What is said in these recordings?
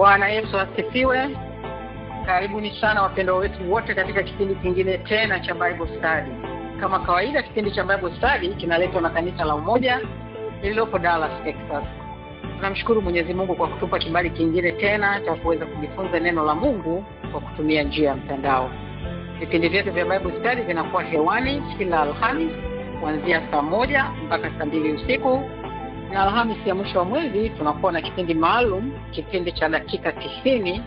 Bwana Yesu asifiwe. Karibuni sana wapendwa wetu wote katika kipindi kingine tena cha Bible Study. Kama kawaida, kipindi cha Bible Study kinaletwa na kanisa la Umoja lililopo Dallas, Texas. Tunamshukuru Mwenyezi Mungu kwa kutupa kibali kingine tena cha kuweza kujifunza neno la Mungu kwa kutumia njia ya mtandao. Vipindi vyetu vya Bible Study vinakuwa hewani kila Alhamisi kuanzia saa 1 mpaka saa 2 usiku. Na Alhamisi ya mwisho wa mwezi tunakuwa na kipindi maalum, kipindi cha dakika 90,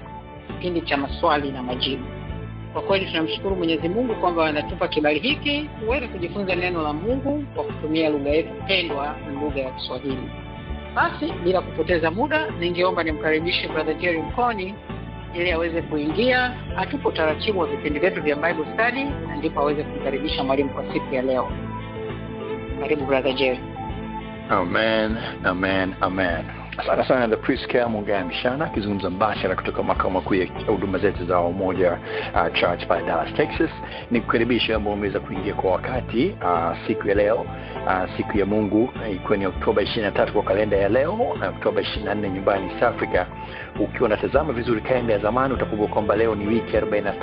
kipindi cha maswali na majibu. Kwa kweli tunamshukuru Mwenyezi Mungu kwamba anatupa kibali hiki kuweza kujifunza neno la Mungu kwa kutumia lugha yetu pendwa, lugha ya Kiswahili. Basi bila kupoteza muda, ningeomba nimkaribishe Brother Jerry Mkoni ili aweze kuingia atupe utaratibu wa vipindi vyetu vya Bible Study, na ndipo aweze kumkaribisha mwalimu kwa siku ya leo. Karibu Brother Jerry. Amen, amen, amen. Asante sana the priest Care Mungamishana akizungumza mbashara kutoka makao makuu ya huduma zetu za Umoja Church by Dallas, Texas. Nikukaribisha ambao umeweza kuingia kwa wakati siku ya leo, siku ya Mungu, ikiwa ni Oktoba 23 kwa kalenda ya leo na Oktoba 24 nyumbani South Africa. Ukiwa unatazama vizuri kalenda ya zamani utakumbuka kwamba leo ni wiki 43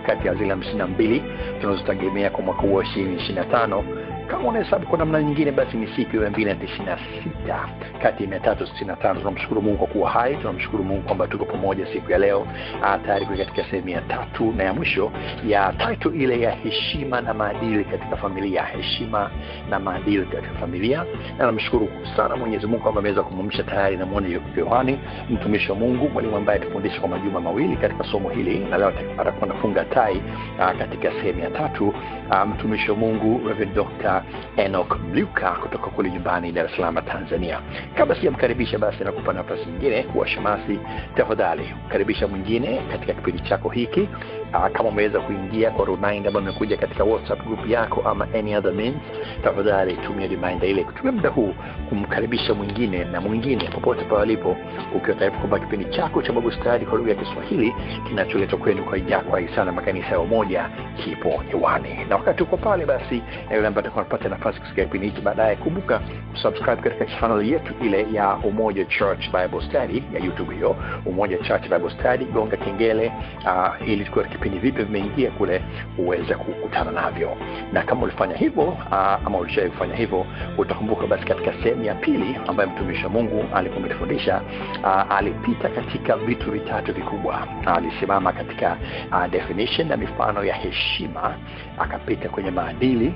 kati ya zile 52 tunazotegemea kwa mwaka wa 2025. Kama unahesabu kwa namna nyingine, basi ni siku ya 296 kati ya 365. Tunamshukuru Mungu kwa kuwa hai. Tunamshukuru Mungu kwamba tuko pamoja siku ya leo, tayari kwa katika sehemu ya 3 na ya mwisho ya title ile ya heshima na maadili katika familia. Heshima na maadili katika familia. Na namshukuru sana Mwenyezi Mungu kwamba ameweza kumwamsha tayari na muone Yohani, mtumishi wa Mungu, mwalimu ambaye atufundisha kwa majuma mawili katika somo hili, na leo atakwenda kufunga tai katika sehemu ya 3. Mtumishi wa Mungu Reverend Dr. Enoch Mluka kutoka kule nyumbani Dar es Salaam, Tanzania. Kabla sijamkaribisha, basi nakupa nafasi nyingine kuwa shamasi. Tafadhali karibisha mwingine katika kipindi chako hiki. Kama umeweza kuingia kwa reminder ambayo imekuja katika WhatsApp group yako ama any other means, tafadhali tumia reminder ile kutumia muda huu kumkaribisha mwingine na mwingine popote pale alipo, ukiwa tayari kwamba kipindi chako cha Bible Study kwa lugha ya Kiswahili kinacholetwa kwenu kwa sana makanisa ya Umoja kipo hewani. Na wakati uko pale, basi na yule ambaye atakapata nafasi kusikia kipindi hiki baadaye, kumbuka subscribe katika channel yetu ile ya Umoja Church Bible Study ya YouTube, hiyo Umoja Church Bible Study. Gonga kengele ili tukue kipindi vipi vimeingia kule uweze kukutana navyo. Na kama ulifanya hivyo ama ulishawahi kufanya hivyo, utakumbuka basi katika sehemu ya pili ambayo mtumishi wa Mungu alipomtufundisha, alipita katika vitu vitatu vikubwa. Alisimama katika definition na mifano ya heshima, akapita kwenye maadili,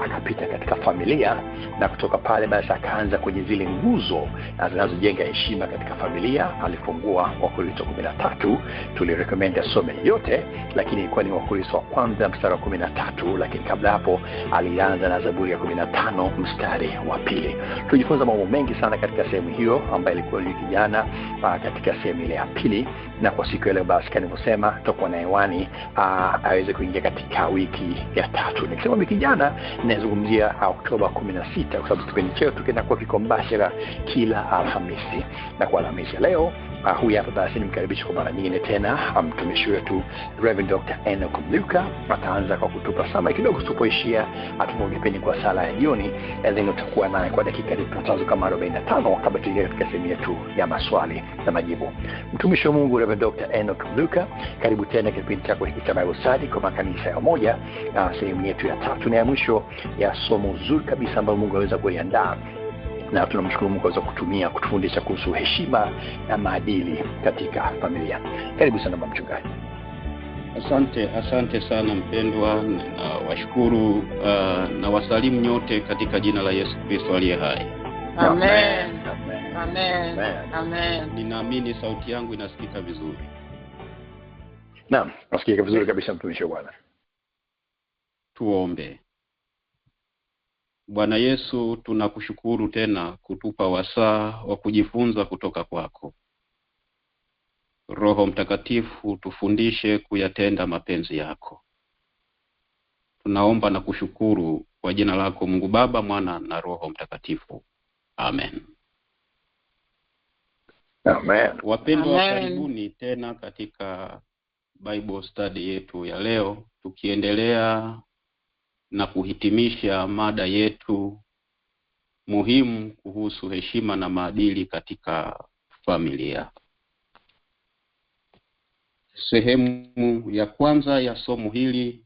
akapita katika familia, na kutoka pale basi akaanza kwenye zile nguzo zinazojenga heshima katika familia. Alifungua Wakorintho 13, tulirecommend asome yote, lakini ilikuwa ni Wakorintho wa kwanza mstari wa 13, lakini kabla hapo alianza na Zaburi ya 15 mstari wa 2. Tulijifunza mambo mengi sana katika sehemu hiyo ambayo ilikuwa wiki jana katika sehemu ile ya pili, na kwa siku ya leo basi kama nilivyosema tutakuwa na hewani aweze kuingia katika wiki ya 3. Nikisema wiki jana nazungumzia Oktoba 16 kwa sababu kipindi chetu kinakuwa kiko mbashara kila Alhamisi. Na kwa Alhamisi leo huyu hapa basi nimkaribisha kwa mara nyingine tena mtumishi wetu Reverend Dr. Enoch Mluka. Ataanza kwa kutupa sama kidogo tupoishia, atumwongepeni kwa sala ya jioni, na then utakuwa naye kwa dakika 35 kama 45 kabla tuingie katika sehemu yetu ya maswali na majibu. Mtumishi wa Mungu Reverend Dr. Enoch Mluka, karibu tena kipindi chako hiki cha Bible Study kwa makanisa ya Umoja, sehemu yetu ya 3 na ya mwisho ya somo zuri kabisa ambalo Mungu aweza kuliandaa, na tunamshukuru Mungu aweza kutumia kutufundisha kuhusu heshima na maadili katika familia. Karibu sana mchungaji. Asante sana mpendwa, na washukuru na wasalimu nyote katika jina la Yesu Kristo aliye hai. Amen. Amen. Amen. Ninaamini sauti yangu inasikika vizuri. Naam, nasikika vizuri kabisa mtumishi wa Bwana. Tuombe. Bwana Yesu, tunakushukuru tena kutupa wasaa wa kujifunza kutoka kwako. Roho Mtakatifu, tufundishe kuyatenda mapenzi yako. Tunaomba na kushukuru kwa jina lako Mungu Baba, Mwana na Roho Mtakatifu. Amen. Amen. Wapendwa, karibuni tena katika Bible Study yetu ya leo, tukiendelea na kuhitimisha mada yetu muhimu kuhusu heshima na maadili katika familia. sehemu ya kwanza ya somo hili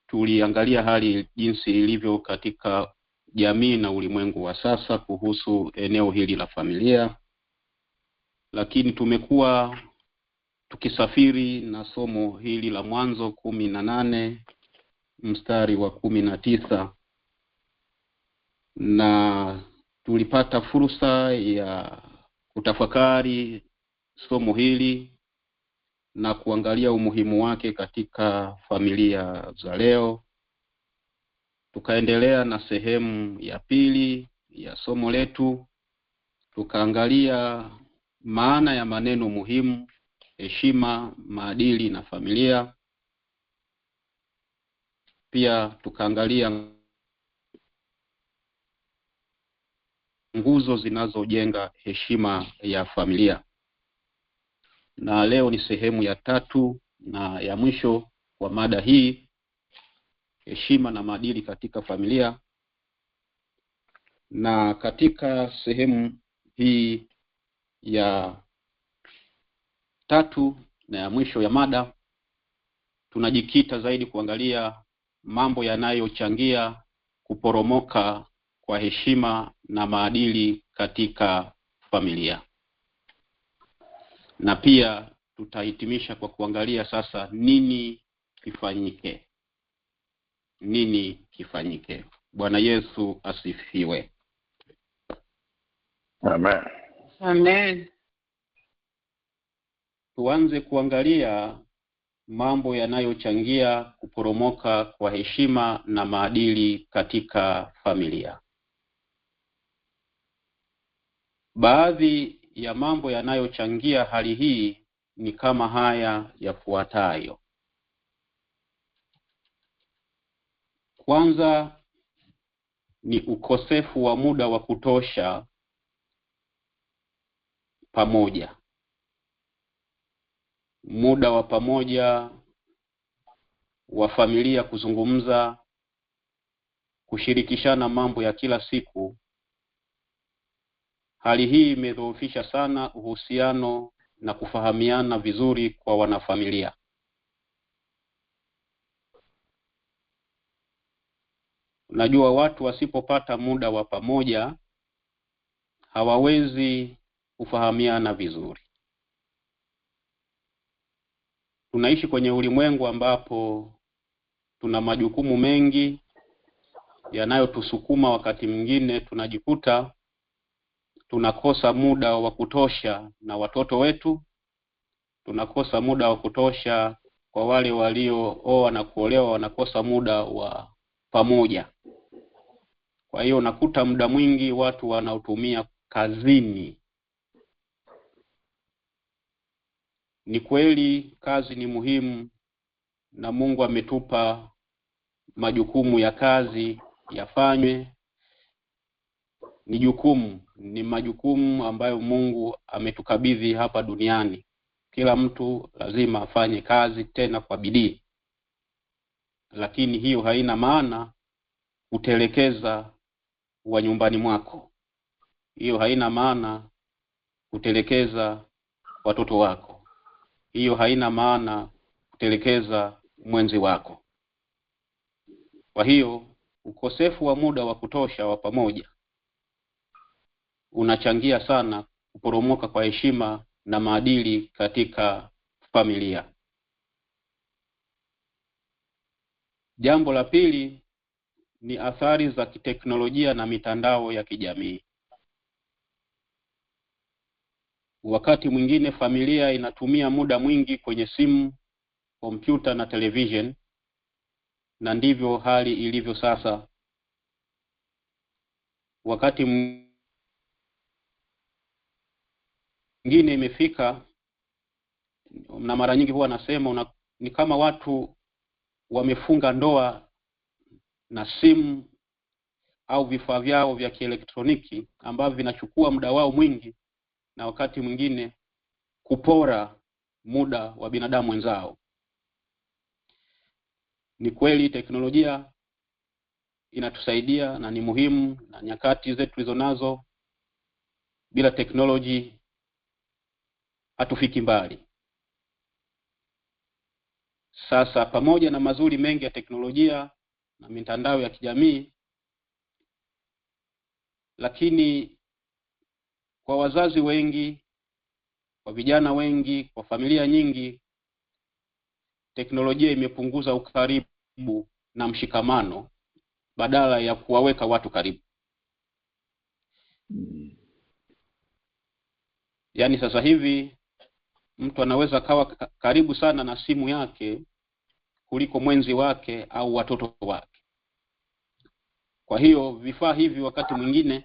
tuliangalia hali jinsi ilivyo katika jamii na ulimwengu wa sasa kuhusu eneo hili la familia, lakini tumekuwa tukisafiri na somo hili la Mwanzo 18 mstari wa 19, na tulipata fursa ya kutafakari somo hili na kuangalia umuhimu wake katika familia za leo. Tukaendelea na sehemu ya pili ya somo letu, tukaangalia maana ya maneno muhimu: heshima, maadili na familia. Pia tukaangalia nguzo zinazojenga heshima ya familia. Na leo ni sehemu ya tatu na ya mwisho kwa mada hii, heshima na maadili katika familia. Na katika sehemu hii ya tatu na ya mwisho ya mada, tunajikita zaidi kuangalia mambo yanayochangia kuporomoka kwa heshima na maadili katika familia. Na pia tutahitimisha kwa kuangalia sasa nini kifanyike. Nini kifanyike? Bwana Yesu asifiwe. Amen. Amen. Tuanze kuangalia mambo yanayochangia kuporomoka kwa heshima na maadili katika familia. Baadhi ya mambo yanayochangia hali hii ni kama haya yafuatayo. Kwanza ni ukosefu wa muda wa kutosha pamoja. Muda wa pamoja wa familia kuzungumza, kushirikishana mambo ya kila siku. Hali hii imedhoofisha sana uhusiano na kufahamiana vizuri kwa wanafamilia. Unajua, watu wasipopata muda wa pamoja hawawezi kufahamiana vizuri. Tunaishi kwenye ulimwengu ambapo tuna majukumu mengi yanayotusukuma. Wakati mwingine tunajikuta tunakosa muda wa kutosha na watoto wetu, tunakosa muda wa kutosha kwa wale waliooa na kuolewa, wanakosa muda wa pamoja. Kwa hiyo unakuta muda mwingi watu wanautumia kazini. Ni kweli kazi ni muhimu na Mungu ametupa majukumu ya kazi yafanywe. Ni majukumu ambayo Mungu ametukabidhi hapa duniani. Kila mtu lazima afanye kazi, tena kwa bidii. Lakini hiyo haina maana kutelekeza wa nyumbani mwako. Hiyo haina maana kutelekeza watoto wako. Hiyo haina maana kutelekeza mwenzi wako. Kwa hiyo ukosefu wa muda wa kutosha wa pamoja unachangia sana kuporomoka kwa heshima na maadili katika familia. Jambo la pili ni athari za kiteknolojia na mitandao ya kijamii. Wakati mwingine familia inatumia muda mwingi kwenye simu, kompyuta na television, na ndivyo hali ilivyo sasa. Wakati mwingine imefika, na mara nyingi huwa nasema ni kama watu wamefunga ndoa na simu au vifaa vyao vya kielektroniki ambavyo vinachukua muda wao mwingi, na wakati mwingine kupora muda wa binadamu wenzao. Ni kweli teknolojia inatusaidia na ni muhimu, na nyakati zetu tulizonazo, bila teknoloji hatufiki mbali. Sasa pamoja na mazuri mengi ya teknolojia na mitandao ya kijamii, lakini kwa wazazi wengi, kwa vijana wengi, kwa familia nyingi, teknolojia imepunguza ukaribu na mshikamano badala ya kuwaweka watu karibu. Yaani sasa hivi mtu anaweza kawa karibu sana na simu yake kuliko mwenzi wake au watoto wake. Kwa hiyo vifaa hivi wakati mwingine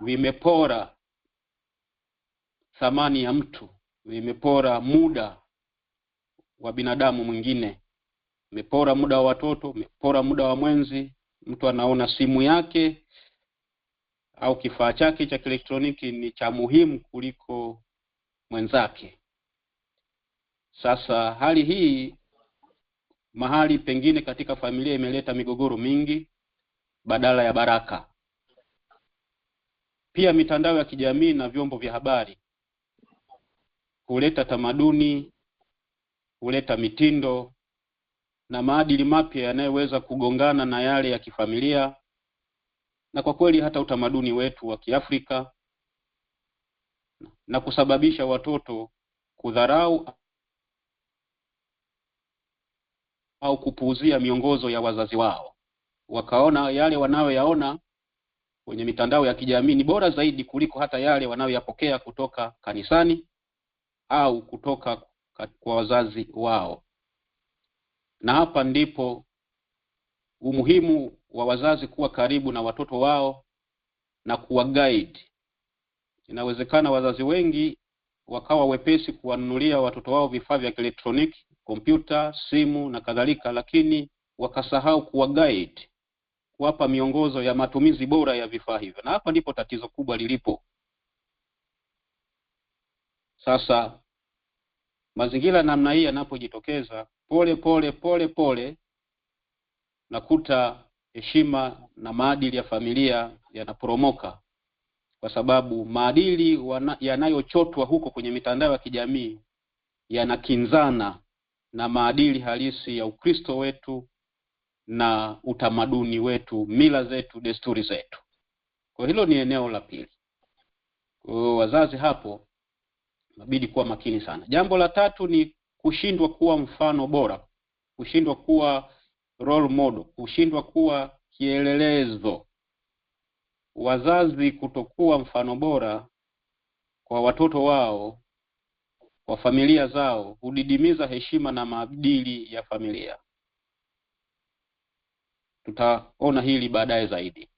vimepora thamani ya mtu, vimepora muda wa binadamu mwingine, vimepora muda wa watoto, vimepora muda wa mwenzi. Mtu anaona simu yake au kifaa chake cha kielektroniki ni cha muhimu kuliko mwenzake. Sasa hali hii mahali pengine katika familia imeleta migogoro mingi badala ya baraka. Pia mitandao ya kijamii na vyombo vya habari huleta tamaduni, huleta mitindo na maadili mapya yanayoweza kugongana na yale ya kifamilia, na kwa kweli hata utamaduni wetu wa Kiafrika, na kusababisha watoto kudharau au kupuuzia miongozo ya wazazi wao. Wakaona yale wanayoyaona kwenye mitandao ya kijamii ni bora zaidi kuliko hata yale wanayoyapokea kutoka kanisani au kutoka kwa wazazi wao. Na hapa ndipo umuhimu wa wazazi kuwa karibu na watoto wao na kuwa guide. Inawezekana wazazi wengi wakawa wepesi kuwanunulia watoto wao vifaa vya elektroniki, kompyuta, simu na kadhalika, lakini wakasahau kuwa guide, kuwapa miongozo ya matumizi bora ya vifaa hivyo. Na hapa ndipo tatizo kubwa lilipo. Sasa mazingira namna hii yanapojitokeza, pole pole nakuta heshima na maadili ya familia yanaporomoka, kwa sababu maadili yanayochotwa huko kwenye mitandao ya kijamii yanakinzana na maadili halisi ya Ukristo wetu na utamaduni wetu, mila zetu, desturi zetu. Kwa hilo ni eneo la pili. Kwa wazazi hapo inabidi kuwa makini sana. Jambo la tatu ni kushindwa kuwa mfano bora, kushindwa kuwa role model, kushindwa kuwa kielelezo. Wazazi kutokuwa mfano bora kwa watoto wao, kwa familia zao, hudidimiza heshima na maadili ya familia. Tutaona hili baadaye zaidi.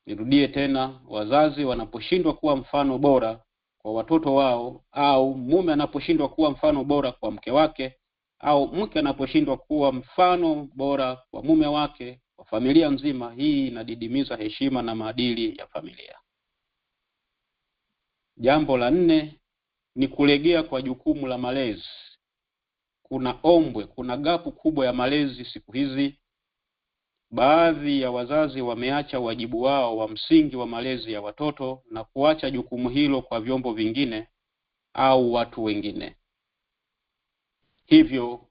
Nirudie tena, wazazi wanaposhindwa kuwa mfano bora kwa watoto wao, au mume anaposhindwa kuwa mfano bora kwa mke wake, au mke anaposhindwa kuwa mfano bora kwa mume wake, kwa familia nzima, hii inadidimiza heshima na maadili ya familia. Jambo la 4 ni kulegea kwa jukumu la malezi. Kuna gapu kubwa ya malezi siku hizi. Baadhi ya wazazi wameacha wajibu wao wa msingi wa malezi ya watoto na kuacha jukumu hilo kwa vyombo vingine au watu wengine. Hivyo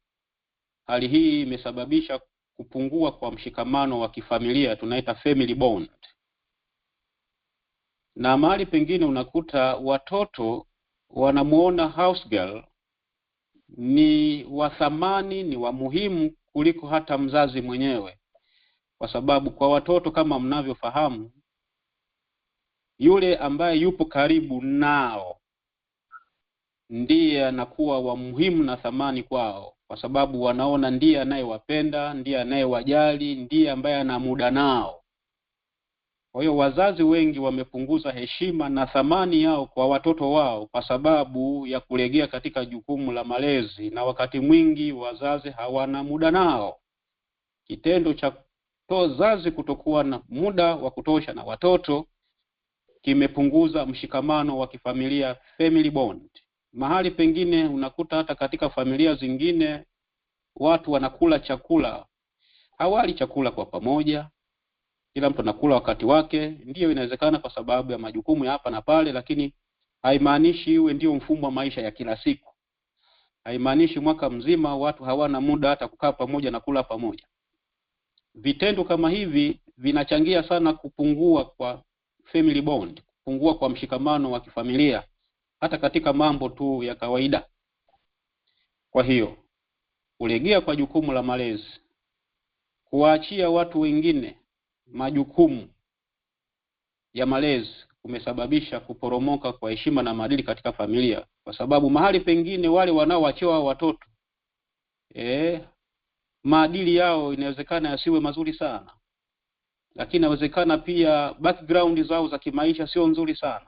hali hii imesababisha kupungua kwa mshikamano wa kifamilia, tunaita family bond. Na mahali pengine unakuta watoto wanamuona house girl ni wa thamani, ni wa muhimu kuliko hata mzazi mwenyewe. Kwa sababu kwa watoto, kama mnavyofahamu, yule ambaye yupo karibu nao ndiye anakuwa wa muhimu na thamani kwao, kwa sababu wanaona ndiye anayewapenda, ndiye anayewajali, ndiye ambaye ana muda nao. Kwa hiyo wazazi wengi wamepunguza heshima na thamani yao kwa watoto wao kwa sababu ya kulegea katika jukumu la malezi, na wakati mwingi wazazi hawana muda nao. Kitendo cha wazazi kutokuwa na muda wa kutosha na watoto kimepunguza mshikamano wa kifamilia, family bond. Mahali pengine unakuta hata katika familia zingine watu wanakula chakula, hawali chakula kwa pamoja, kila mtu anakula wakati wake. Ndiyo, inawezekana kwa sababu ya majukumu ya hapa na pale, lakini haimaanishi iwe ndio mfumo wa maisha ya kila siku. haimaanishi mwaka mzima watu hawana muda hata kukaa pamoja na kula pamoja. Vitendo kama hivi vinachangia sana kupungua kwa family bond, kupungua kwa mshikamano wa kifamilia hata katika mambo tu ya kawaida. Kwa hiyo kulegea kwa jukumu la malezi, kuwaachia watu wengine majukumu ya malezi, kumesababisha kuporomoka kwa heshima na maadili katika familia, kwa sababu mahali pengine wale wanaoachiwa watoto maadili yao inawezekana yasiwe mazuri sana, lakini inawezekana pia background zao za kimaisha sio nzuri sana.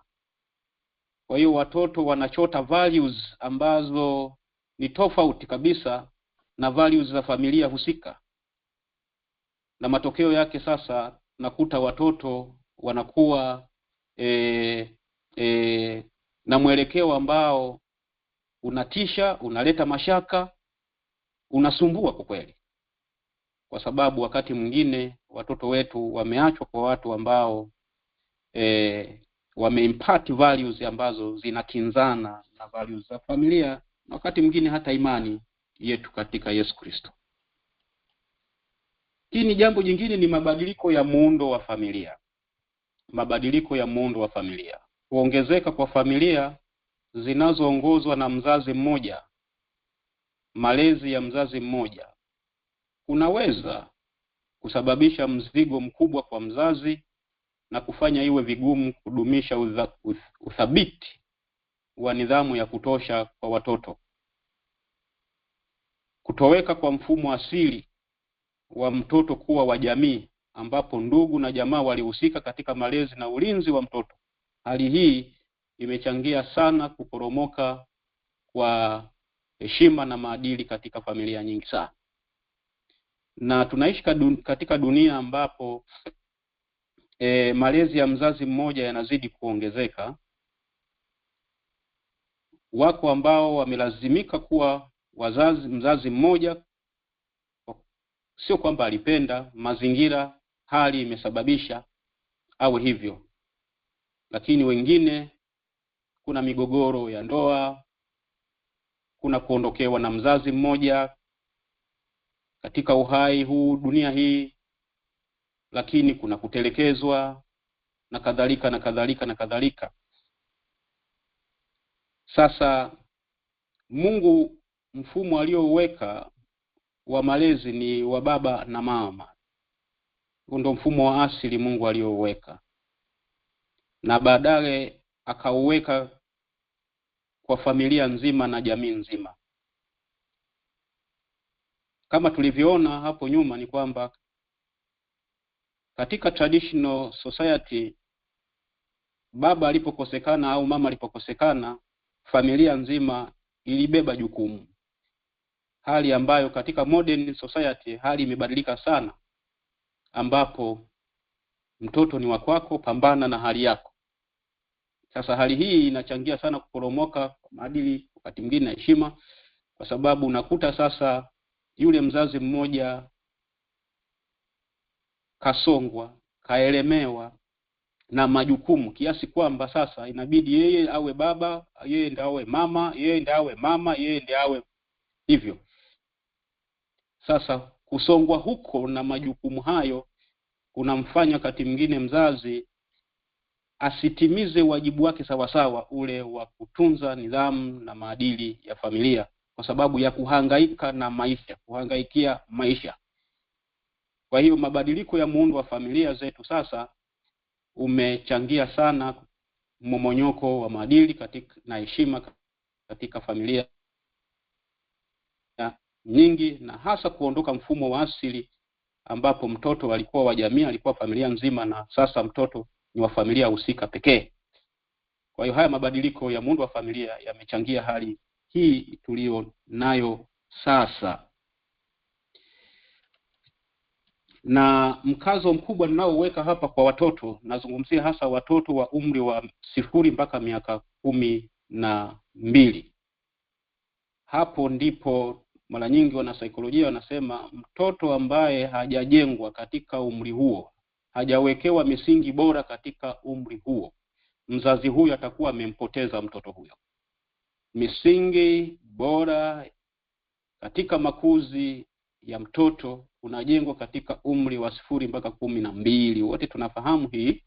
Kwa hiyo watoto wanachota values ambazo ni tofauti kabisa na values za familia husika, na matokeo yake sasa nakuta watoto wanakuwa na mwelekeo ambao unatisha, unaleta mashaka, unasumbua kwa kweli. Kwa sababu wakati mwingine watoto wetu wameachwa kwa watu ambao wameimpart values ambazo zinakinzana na values za familia, na wakati mwingine hata imani yetu katika Yesu Kristo. Hii ni jambo jingine, ni mabadiliko ya muundo wa familia. Mabadiliko ya muundo wa familia, kuongezeka kwa familia zinazoongozwa na mzazi mmoja, malezi ya mzazi mmoja, kunaweza kusababisha mzigo mkubwa kwa mzazi na kufanya iwe vigumu kudumisha uthabiti wa nidhamu ya kutosha kwa watoto. Kutoweka kwa mfumo asili wa mtoto kuwa wa jamii, ambapo ndugu na jamaa walihusika katika malezi na ulinzi wa mtoto. Hali hii imechangia sana kuporomoka kwa heshima na maadili katika familia nyingi sana. Na tunaishi katika dunia ambapo malezi ya mzazi mmoja yanazidi kuongezeka. Wako ambao wamelazimika kuwa mzazi mmoja, sio kwamba alipenda, mazingira, hali imesababisha awe hivyo. Lakini wengine, kuna migogoro ya ndoa, kuna kuondokewa na mzazi mmoja katika uhai huu, dunia hii, lakini kuna kutelekezwa na kadhalika na kadhalika na kadhalika. Sasa Mungu, mfumo aliouweka wa malezi ni wa baba na mama. Huo ndio mfumo wa asili Mungu aliouweka, na baadaye akauweka kwa familia nzima na jamii nzima. Kama tulivyoona hapo nyuma, ni kwamba katika traditional society, baba alipokosekana au mama alipokosekana, familia nzima ilibeba jukumu. Hali ambayo katika modern society hali imebadilika sana, ambapo mtoto ni wa kwako, pambana na hali yako. Sasa hali hii inachangia sana kuporomoka kwa maadili, wakati mwingine na heshima, kwa sababu unakuta sasa yule mzazi mmoja kasongwa, kaelemewa na majukumu kiasi kwamba sasa inabidi yeye awe baba, yeye ndiye awe mama, yeye ndiye awe mama, yeye ndiye awe hivyo. Sasa kusongwa huko na majukumu hayo kunamfanya wakati mwingine mzazi asitimize wajibu wake sawasawa, ule wa kutunza nidhamu na maadili ya familia, kwa sababu ya kuhangaika na maisha, kuhangaikia maisha. Kwa hiyo mabadiliko ya muundo wa familia zetu sasa umechangia sana mmomonyoko wa maadili na heshima katika familia nyingi, na hasa kuondoka mfumo wa asili ambapo mtoto alikuwa wa jamii, alikuwa familia nzima, na sasa mtoto ni wa familia husika pekee. Kwa hiyo haya mabadiliko ya muundo wa familia yamechangia hali hii tulio nayo sasa. Na mkazo mkubwa ninaoweka hapa kwa watoto, nazungumzia hasa watoto wa umri wa 0 mpaka miaka 12. Hapo ndipo mara nyingi wanasaikolojia wanasema mtoto ambaye hajajengwa katika umri huo, hajawekewa misingi bora katika umri huo, mzazi huyo atakuwa amempoteza mtoto huyo. Misingi bora katika makuzi ya mtoto unajengwa katika umri wa 0 mpaka 12. Wote tunafahamu hii.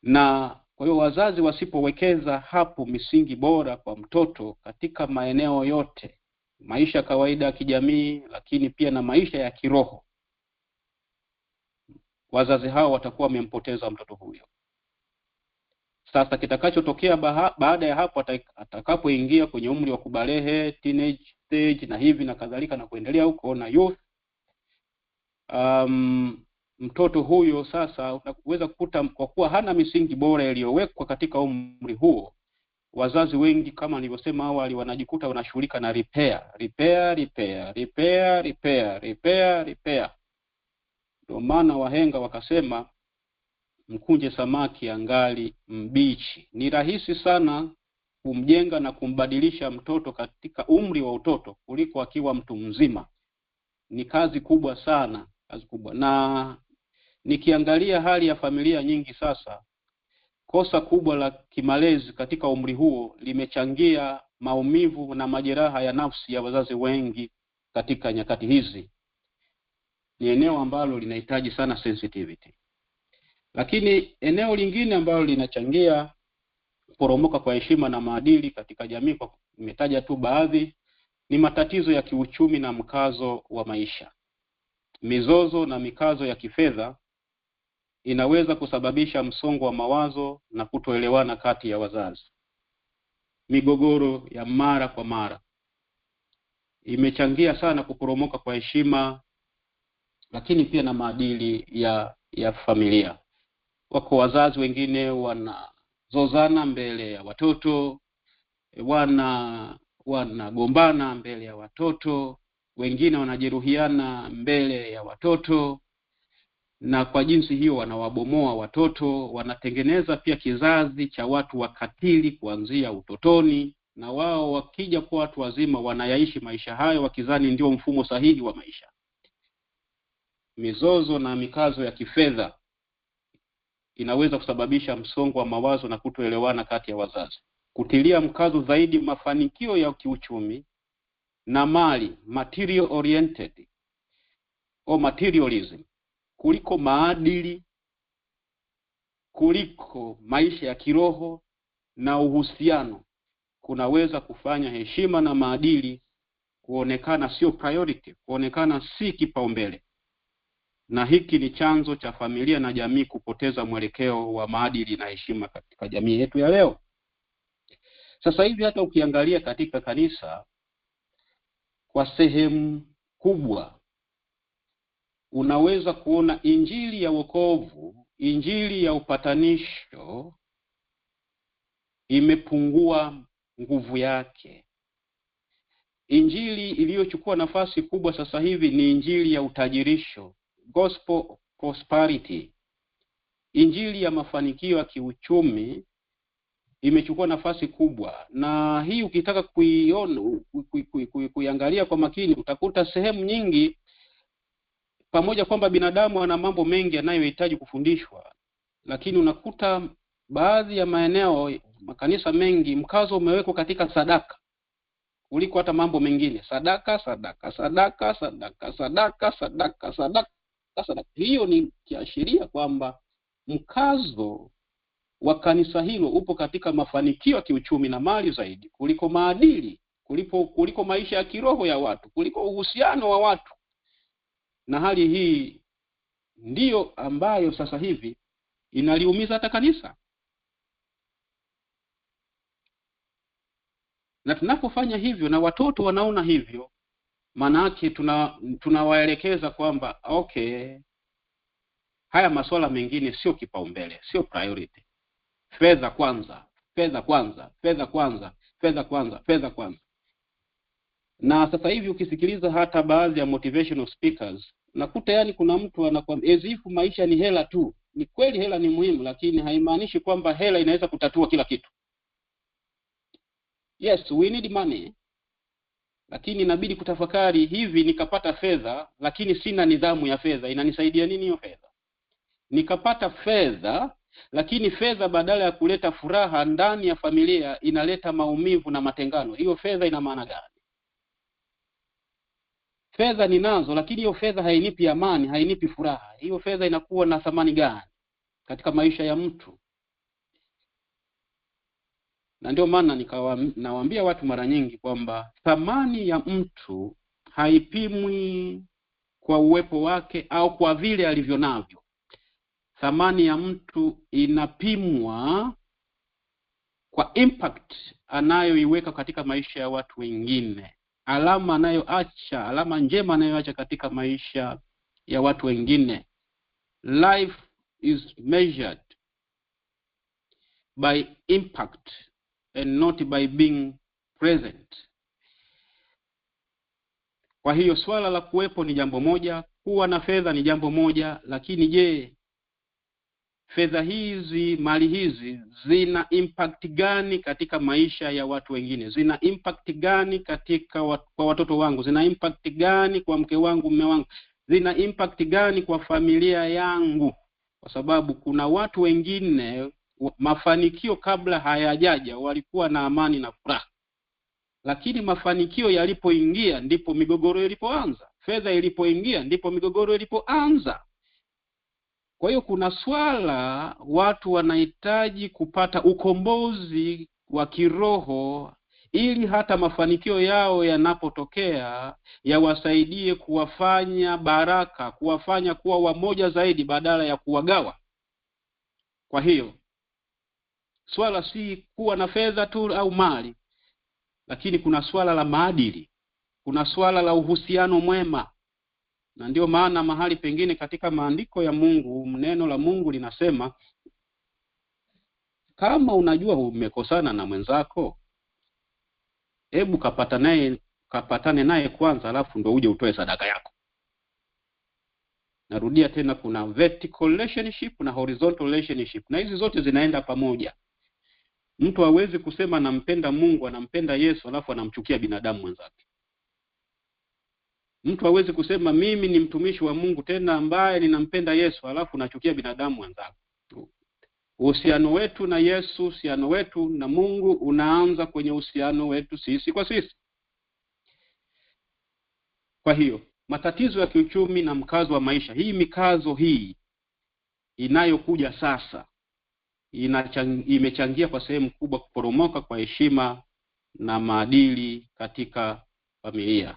Na kwa hiyo wazazi wasipowekeza hapo misingi bora kwa mtoto katika maeneo yote, maisha kawaida ya kijamii, lakini pia na maisha ya kiroho, wazazi hao watakuwa wamempoteza mtoto huyo. Sasa kitakachotokea baada ya hapo, atakapoingia kwenye umri wa kubalehe, teenage stage na hivi na kadhalika na kuendelea huko na youth, mtoto huyo sasa unaweza kukuta kwa kuwa hana misingi bora iliyowekwa katika umri huo, wazazi wengi kama nilivyosema awali wanajikuta wanashughulika na repair. Ndio maana wahenga wakasema mkunje samaki angali mbichi. Ni rahisi sana kumjenga na kumbadilisha mtoto katika umri wa utoto kuliko akiwa mtu mzima. Ni kazi kubwa sana, kazi kubwa. Na nikiangalia hali ya familia nyingi sasa, kosa kubwa la kimalezi katika umri huo limechangia maumivu na majeraha ya nafsi ya wazazi wengi katika nyakati hizi. Ni eneo ambalo linahitaji sana sensitivity. Lakini eneo lingine ambalo linachangia kuporomoka kwa heshima na maadili katika jamii, kwa nimetaja tu baadhi, ni matatizo ya kiuchumi na mkazo wa maisha. Mizozo na mikazo ya kifedha inaweza kusababisha msongo wa mawazo na kutoelewana kati ya wazazi. Migogoro ya mara kwa mara imechangia sana kuporomoka kwa heshima, lakini pia na maadili ya familia. Wako wazazi wengine wanazozana mbele ya watoto, wanagombana mbele ya watoto, wengine wanajeruhiana mbele ya watoto, na kwa jinsi hiyo wanawabomoa watoto, wanatengeneza pia kizazi cha watu wakatili kuanzia utotoni, na wao wakija kwa watu wazima wanayaishi maisha hayo wakizani ndio mfumo sahihi wa maisha. Mizozo na mikazo ya kifedha inaweza kusababisha msongo wa mawazo na kutoelewana kati ya wazazi. Kutilia mkazo zaidi mafanikio ya kiuchumi na mali, material oriented au materialism, kuliko maadili, kuliko maisha ya kiroho na uhusiano, kunaweza kufanya heshima na maadili kuonekana sio priority, kuonekana si kipaumbele. Na hiki ni chanzo cha familia na jamii kupoteza mwelekeo wa maadili na heshima katika jamii yetu ya leo. Sasa hivi hata ukiangalia katika kanisa, kwa sehemu kubwa unaweza kuona injili ya wokovu, injili ya upatanisho imepungua nguvu yake. Injili iliyochukua nafasi kubwa sasa hivi ni injili ya utajirisho, gospel prosperity. Injili ya mafanikio ya kiuchumi imechukua nafasi kubwa, na hii ukitaka kuiangalia kwa makini utakuta sehemu nyingi, pamoja kwamba binadamu ana mambo mengi yanayohitaji kufundishwa, lakini unakuta baadhi ya maeneo, makanisa mengi, mkazo umewekwa katika sadaka kuliko hata mambo mengine. Sadaka. Hiyo ni kiashiria kwamba mkazo wa kanisa hilo upo katika mafanikio ya kiuchumi na mali zaidi kuliko maadili, kuliko maisha ya kiroho ya watu, kuliko uhusiano wa watu. Na hali hii ndiyo ambayo sasa hivi inaliumiza hata kanisa. Na tunapofanya hivyo na watoto wanaona hivyo, maana yake tunawaelekeza kwamba okay, haya masuala mengine sio kipaumbele, sio priority. Fedha kwanza. Na sasa hivi ukisikiliza hata baadhi ya motivational speakers, nakuta yani kuna mtu anakuambia ezifu maisha ni hela tu. Ni kweli hela ni muhimu, lakini haimaanishi kwamba hela inaweza kutatua kila kitu. Yes, we need money. Lakini inabidi kutafakari, hivi nikapata fedha lakini sina nidhamu ya fedha, inanisaidia nini hiyo fedha? Nikapata fedha Lakini fedha badala ya kuleta furaha ndani ya familia inaleta maumivu na matengano. Hiyo fedha ina maana gani? Fedha ninazo, lakini hiyo fedha hainipi amani, hainipi furaha. Hiyo fedha inakuwa na thamani gani katika maisha ya mtu? Na ndio maana nawaambia watu mara nyingi kwamba thamani ya mtu haipimwi kwa uwepo wake au kwa vile alivyo navyo. Thamani ya mtu inapimwa kwa impact anayoiweka katika maisha ya watu wengine. Alama njema anayoacha katika maisha ya watu wengine. Life is measured by impact and not by being present. Kwa hiyo swala la kuwepo ni jambo moja, kuwa na fedha ni jambo moja, lakini je, fedha hizi, mali hizi zina impact gani katika maisha ya watu wengine? Zina impact gani katika kwa watoto wangu? Zina impact gani kwa mke wangu, mume wangu? Zina impact gani kwa familia yangu? Kwa sababu kuna watu wengine mafanikio kabla hayajaja walikuwa na amani na furaha. Lakini mafanikio yalipoingia ndipo migogoro ilipoanza. Fedha ilipoingia ndipo migogoro ilipoanza. Kwa hiyo kuna swala watu wanahitaji kupata ukombozi wa kiroho ili hata mafanikio yao yanapotokea yawasaidie kuwafanya baraka, kuwafanya kuwa wamoja zaidi badala ya kuwagawa. Kwa hiyo swala si kuwa na fedha tu au mali, lakini kuna swala la maadili, kuna swala la uhusiano mwema. Na ndio maana mahali pengine katika maandiko ya Mungu, neno la Mungu linasema kama unajua umekosana na mwenzako, hebu kapatane naye kwanza, alafu ndio uje utoe sadaka yako. Narudia tena, kuna vertical relationship na horizontal relationship, na hizi zote zinaenda pamoja. Mtu hawezi kusema anampenda Mungu, anampenda Yesu, alafu anamchukia binadamu mwenzake. Mtu hawezi kusema mimi ni mtumishi wa Mungu tena ambaye ninampenda Yesu, alafu nachukia binadamu mwenzake. Uhusiano wetu na Yesu, uhusiano wetu na Mungu unaanza kwenye uhusiano wetu sisi kwa sisi. Kwa hiyo matatizo ya kiuchumi na mkazo wa maisha, mikazo hii inayokuja sasa imechangia kwa sehemu kubwa kuporomoka kwa heshima na maadili katika familia.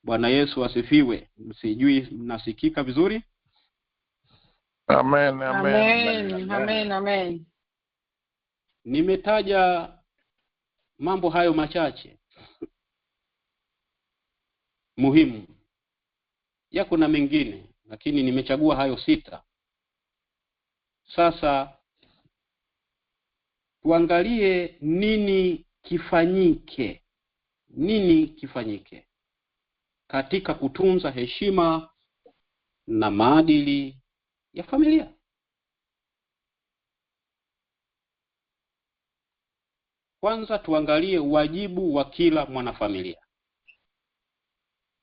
Bwana Yesu asifiwe. Sijui mnasikika vizuri? Amen, amen. Nimetaja mambo hayo machache muhimu. Yako na mengine, lakini nimechagua hayo 6. Sasa tuangalie nini kifanyike. Nini kifanyike katika kutunza heshima na maadili ya familia. Kwanza tuangalie wajibu wa kila mwanafamilia.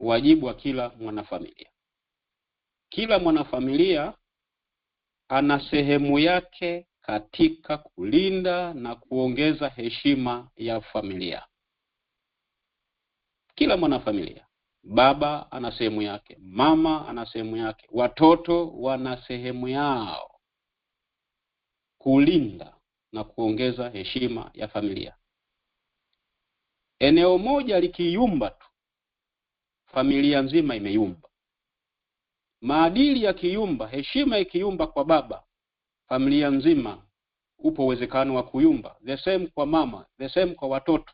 Wajibu wa kila mwanafamilia. Kila mwanafamilia ana sehemu yake katika kulinda na kuongeza heshima ya familia. Kila mwanafamilia. Baba ana sehemu yake, mama ana sehemu yake, watoto wana sehemu yao kulinda na kuongeza heshima ya familia. Eneo moja likiyumba tu, familia nzima imeyumba. Maadili yakiyumba, heshima ikiyumba kwa baba, familia nzima upo uwezekano wa kuyumba. The same kwa mama, the same kwa watoto.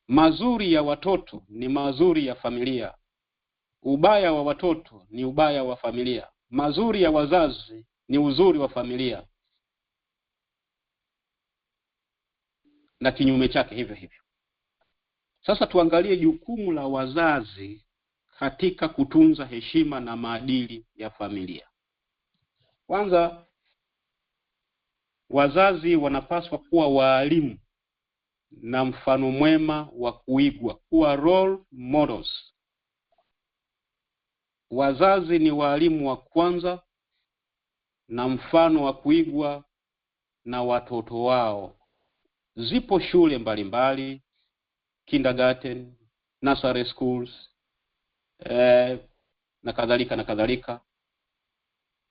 Mazuri ya watoto ni mazuri ya familia. Ubaya wa watoto ni ubaya wa familia. Mazuri ya wazazi ni uzuri wa familia. Na kinyume chake hivyo hivyo. Sasa tuangalie jukumu la wazazi katika kutunza heshima na maadili ya familia. Kwanza, wazazi wanapaswa kuwa walimu na mfano mwema wa kuigwa, kuwa role models. Wazazi ni walimu wa kwanza na mfano wa kuigwa na watoto wao. Zipo shule mbalimbali, kindergarten, nursery schools, na kadhalika.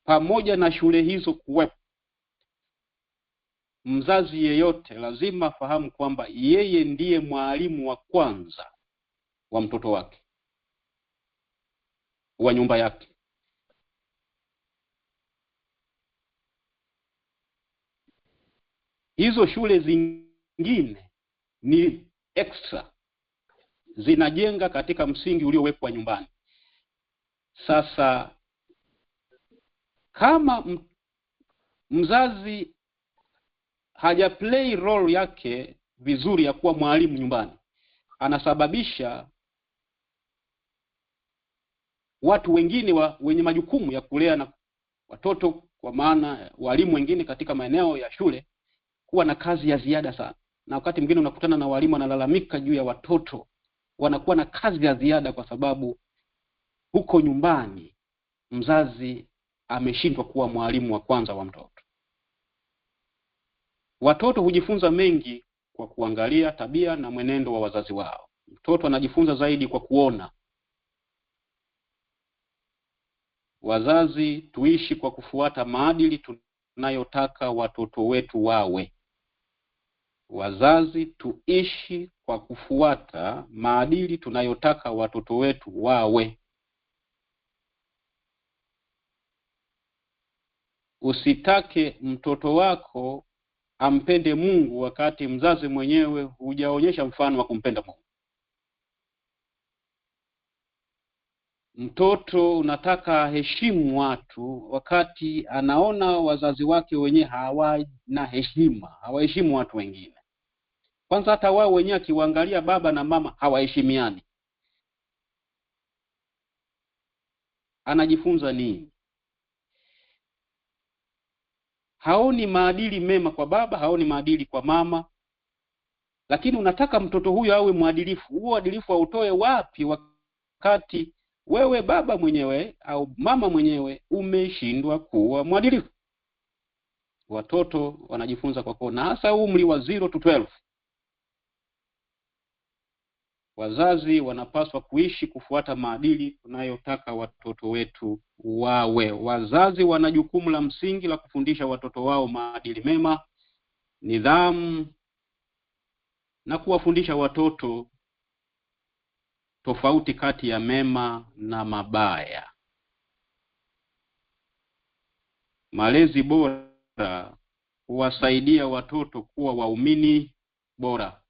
Pamoja na shule hizo kuwepo, mzazi yeyote lazima afahamu kwamba yeye ndiye mwalimu wa kwanza wa mtoto wake, wa nyumba yake. Hizo shule zingine ni extra, zinajenga katika msingi uliowekwa nyumbani. Sasa kama mzazi haja play role yake vizuri ya kuwa mwalimu nyumbani, anasababisha watu wengine wenye majukumu ya kulea na watoto, kwa maana walimu wengine katika maeneo ya shule, kuwa na kazi ya ziada sana. Na wakati mwingine unakutana na walimu wanalalamika juu ya watoto wanakuwa na kazi ya ziada, kwa sababu huko nyumbani mzazi ameshindwa kuwa mwalimu wa kwanza wa mtoto. Watoto hujifunza mengi kwa kuangalia tabia na mwenendo wa wazazi wao. Mtoto anajifunza zaidi kwa kuona. Wazazi tuishi kwa kufuata maadili tunayotaka watoto wetu wawe. Wazazi tuishi kwa kufuata maadili tunayotaka watoto wetu wawe. Usitake mtoto wako ampende Mungu wakati mzazi mwenyewe hujaonyesha mfano wa kumpenda Mungu. Mtoto unataka heshimu watu wakati anaona wazazi wake wenyewe hawana heshima, hawaheshimu watu wengine. Kwanza hata wao wenyewe akiwaangalia baba na mama hawaheshimiani. Anajifunza nini? Haoni maadili mema kwa baba, haoni maadili kwa mama. Lakini unataka mtoto huyo awe mwadilifu. Huo uadilifu autoe wapi wakati wewe baba mwenyewe au mama mwenyewe umeshindwa kuwa mwadilifu? Watoto wanajifunza kwa kuona, hasa umri wa 0 to 12. Wazazi wanapaswa kuishi kufuata maadili tunayotaka watoto wetu wawe. Wazazi wana jukumu la msingi la kufundisha watoto wao maadili mema, nidhamu, na kuwafundisha watoto tofauti kati ya mema na mabaya. Malezi bora huwasaidia watoto kuwa waumini bora.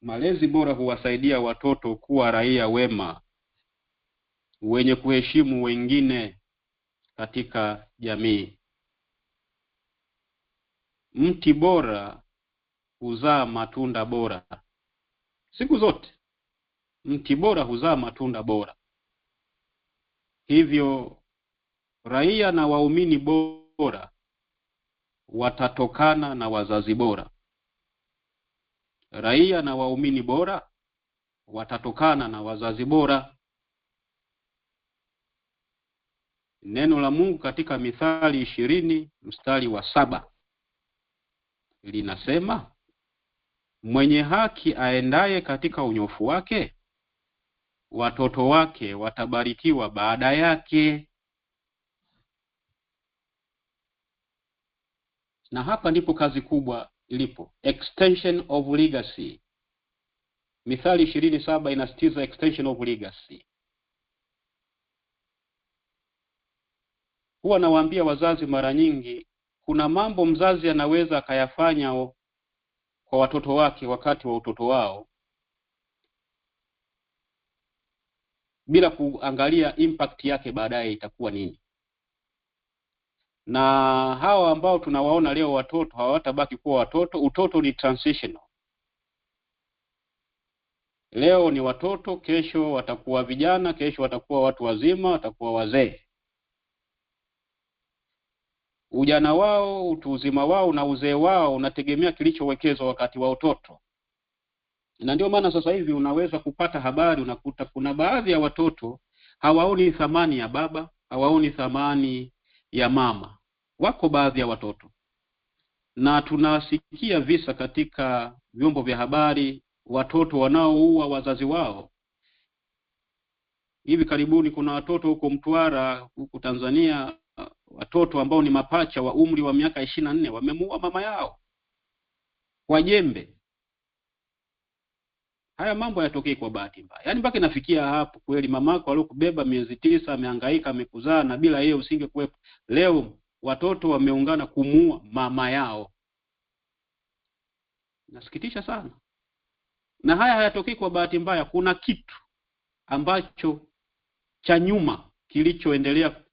Malezi bora huwasaidia watoto kuwa raia wema, wenye kuheshimu wengine katika jamii. Mti bora huzaa matunda bora. Siku zote mti bora huzaa matunda bora. Hivyo raia na waumini bora watatokana na wazazi bora. Raia na waumini bora watatokana na wazazi bora. Neno la Mungu katika Mithali 20 mstari wa 7 linasema, mwenye haki aendaye katika unyofu wake, watoto wake watabarikiwa baada yake. Na hapa ndipo kazi kubwa ilipo, extension of legacy. Mithali 27 inasitiza extension of legacy. Huwa nawaambia wazazi mara nyingi, kuna mambo mzazi anaweza akayafanya kwa watoto wake wakati wa utoto wao bila kuangalia impact yake baadaye itakuwa nini. Na hawa ambao tunawaona leo watoto hawatabaki kuwa watoto. Utoto ni transitional. Leo ni watoto, kesho watakuwa vijana, kesho watakuwa watu wazima, watakuwa wazee. Ujana wao, utu uzima wao na uzee wao unategemea kilichowekezwa wakati wa utoto. Na ndio maana sasa hivi unaweza kupata habari, unakuta kuna baadhi ya watoto hawaoni thamani ya baba, hawaoni thamani ya mama. Wako baadhi ya watoto, na tunasikia visa katika vyombo vya habari, watoto wanaoua wazazi wao. Hivi karibuni kuna watoto huko Mtwara huko Tanzania, watoto ambao ni mapacha wa umri wa miaka 24 wamemuua mama yao kwa jembe. Haya mambo yatokee kwa bahati mbaya. Yaani mpaka inafikia hapo kweli, mamako aliyokubeba miezi 9 amehangaika amekuzaa, na bila yeye usingekuwepo. Leo watoto wameungana kumuua mama yao. Nasikitisha sana. Na haya hayatokei kwa bahati mbaya. Kuna kitu ambacho cha nyuma kilichoendelea.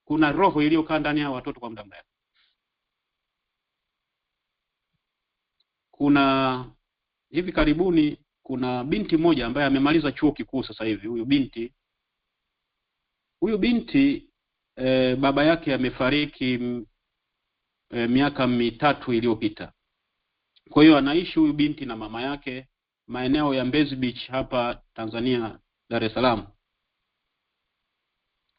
Kuna roho iliyokaa ndani ya watoto kwa muda mrefu. Kuna hivi karibuni kuna binti moja ambaye amemaliza chuo kikuu sasa hivi. Huyu binti baba yake amefariki miaka 3 iliyopita. Kwa hiyo anaishi huyu binti na mama yake maeneo ya Mbezi Beach hapa Tanzania, Dar es Salaam.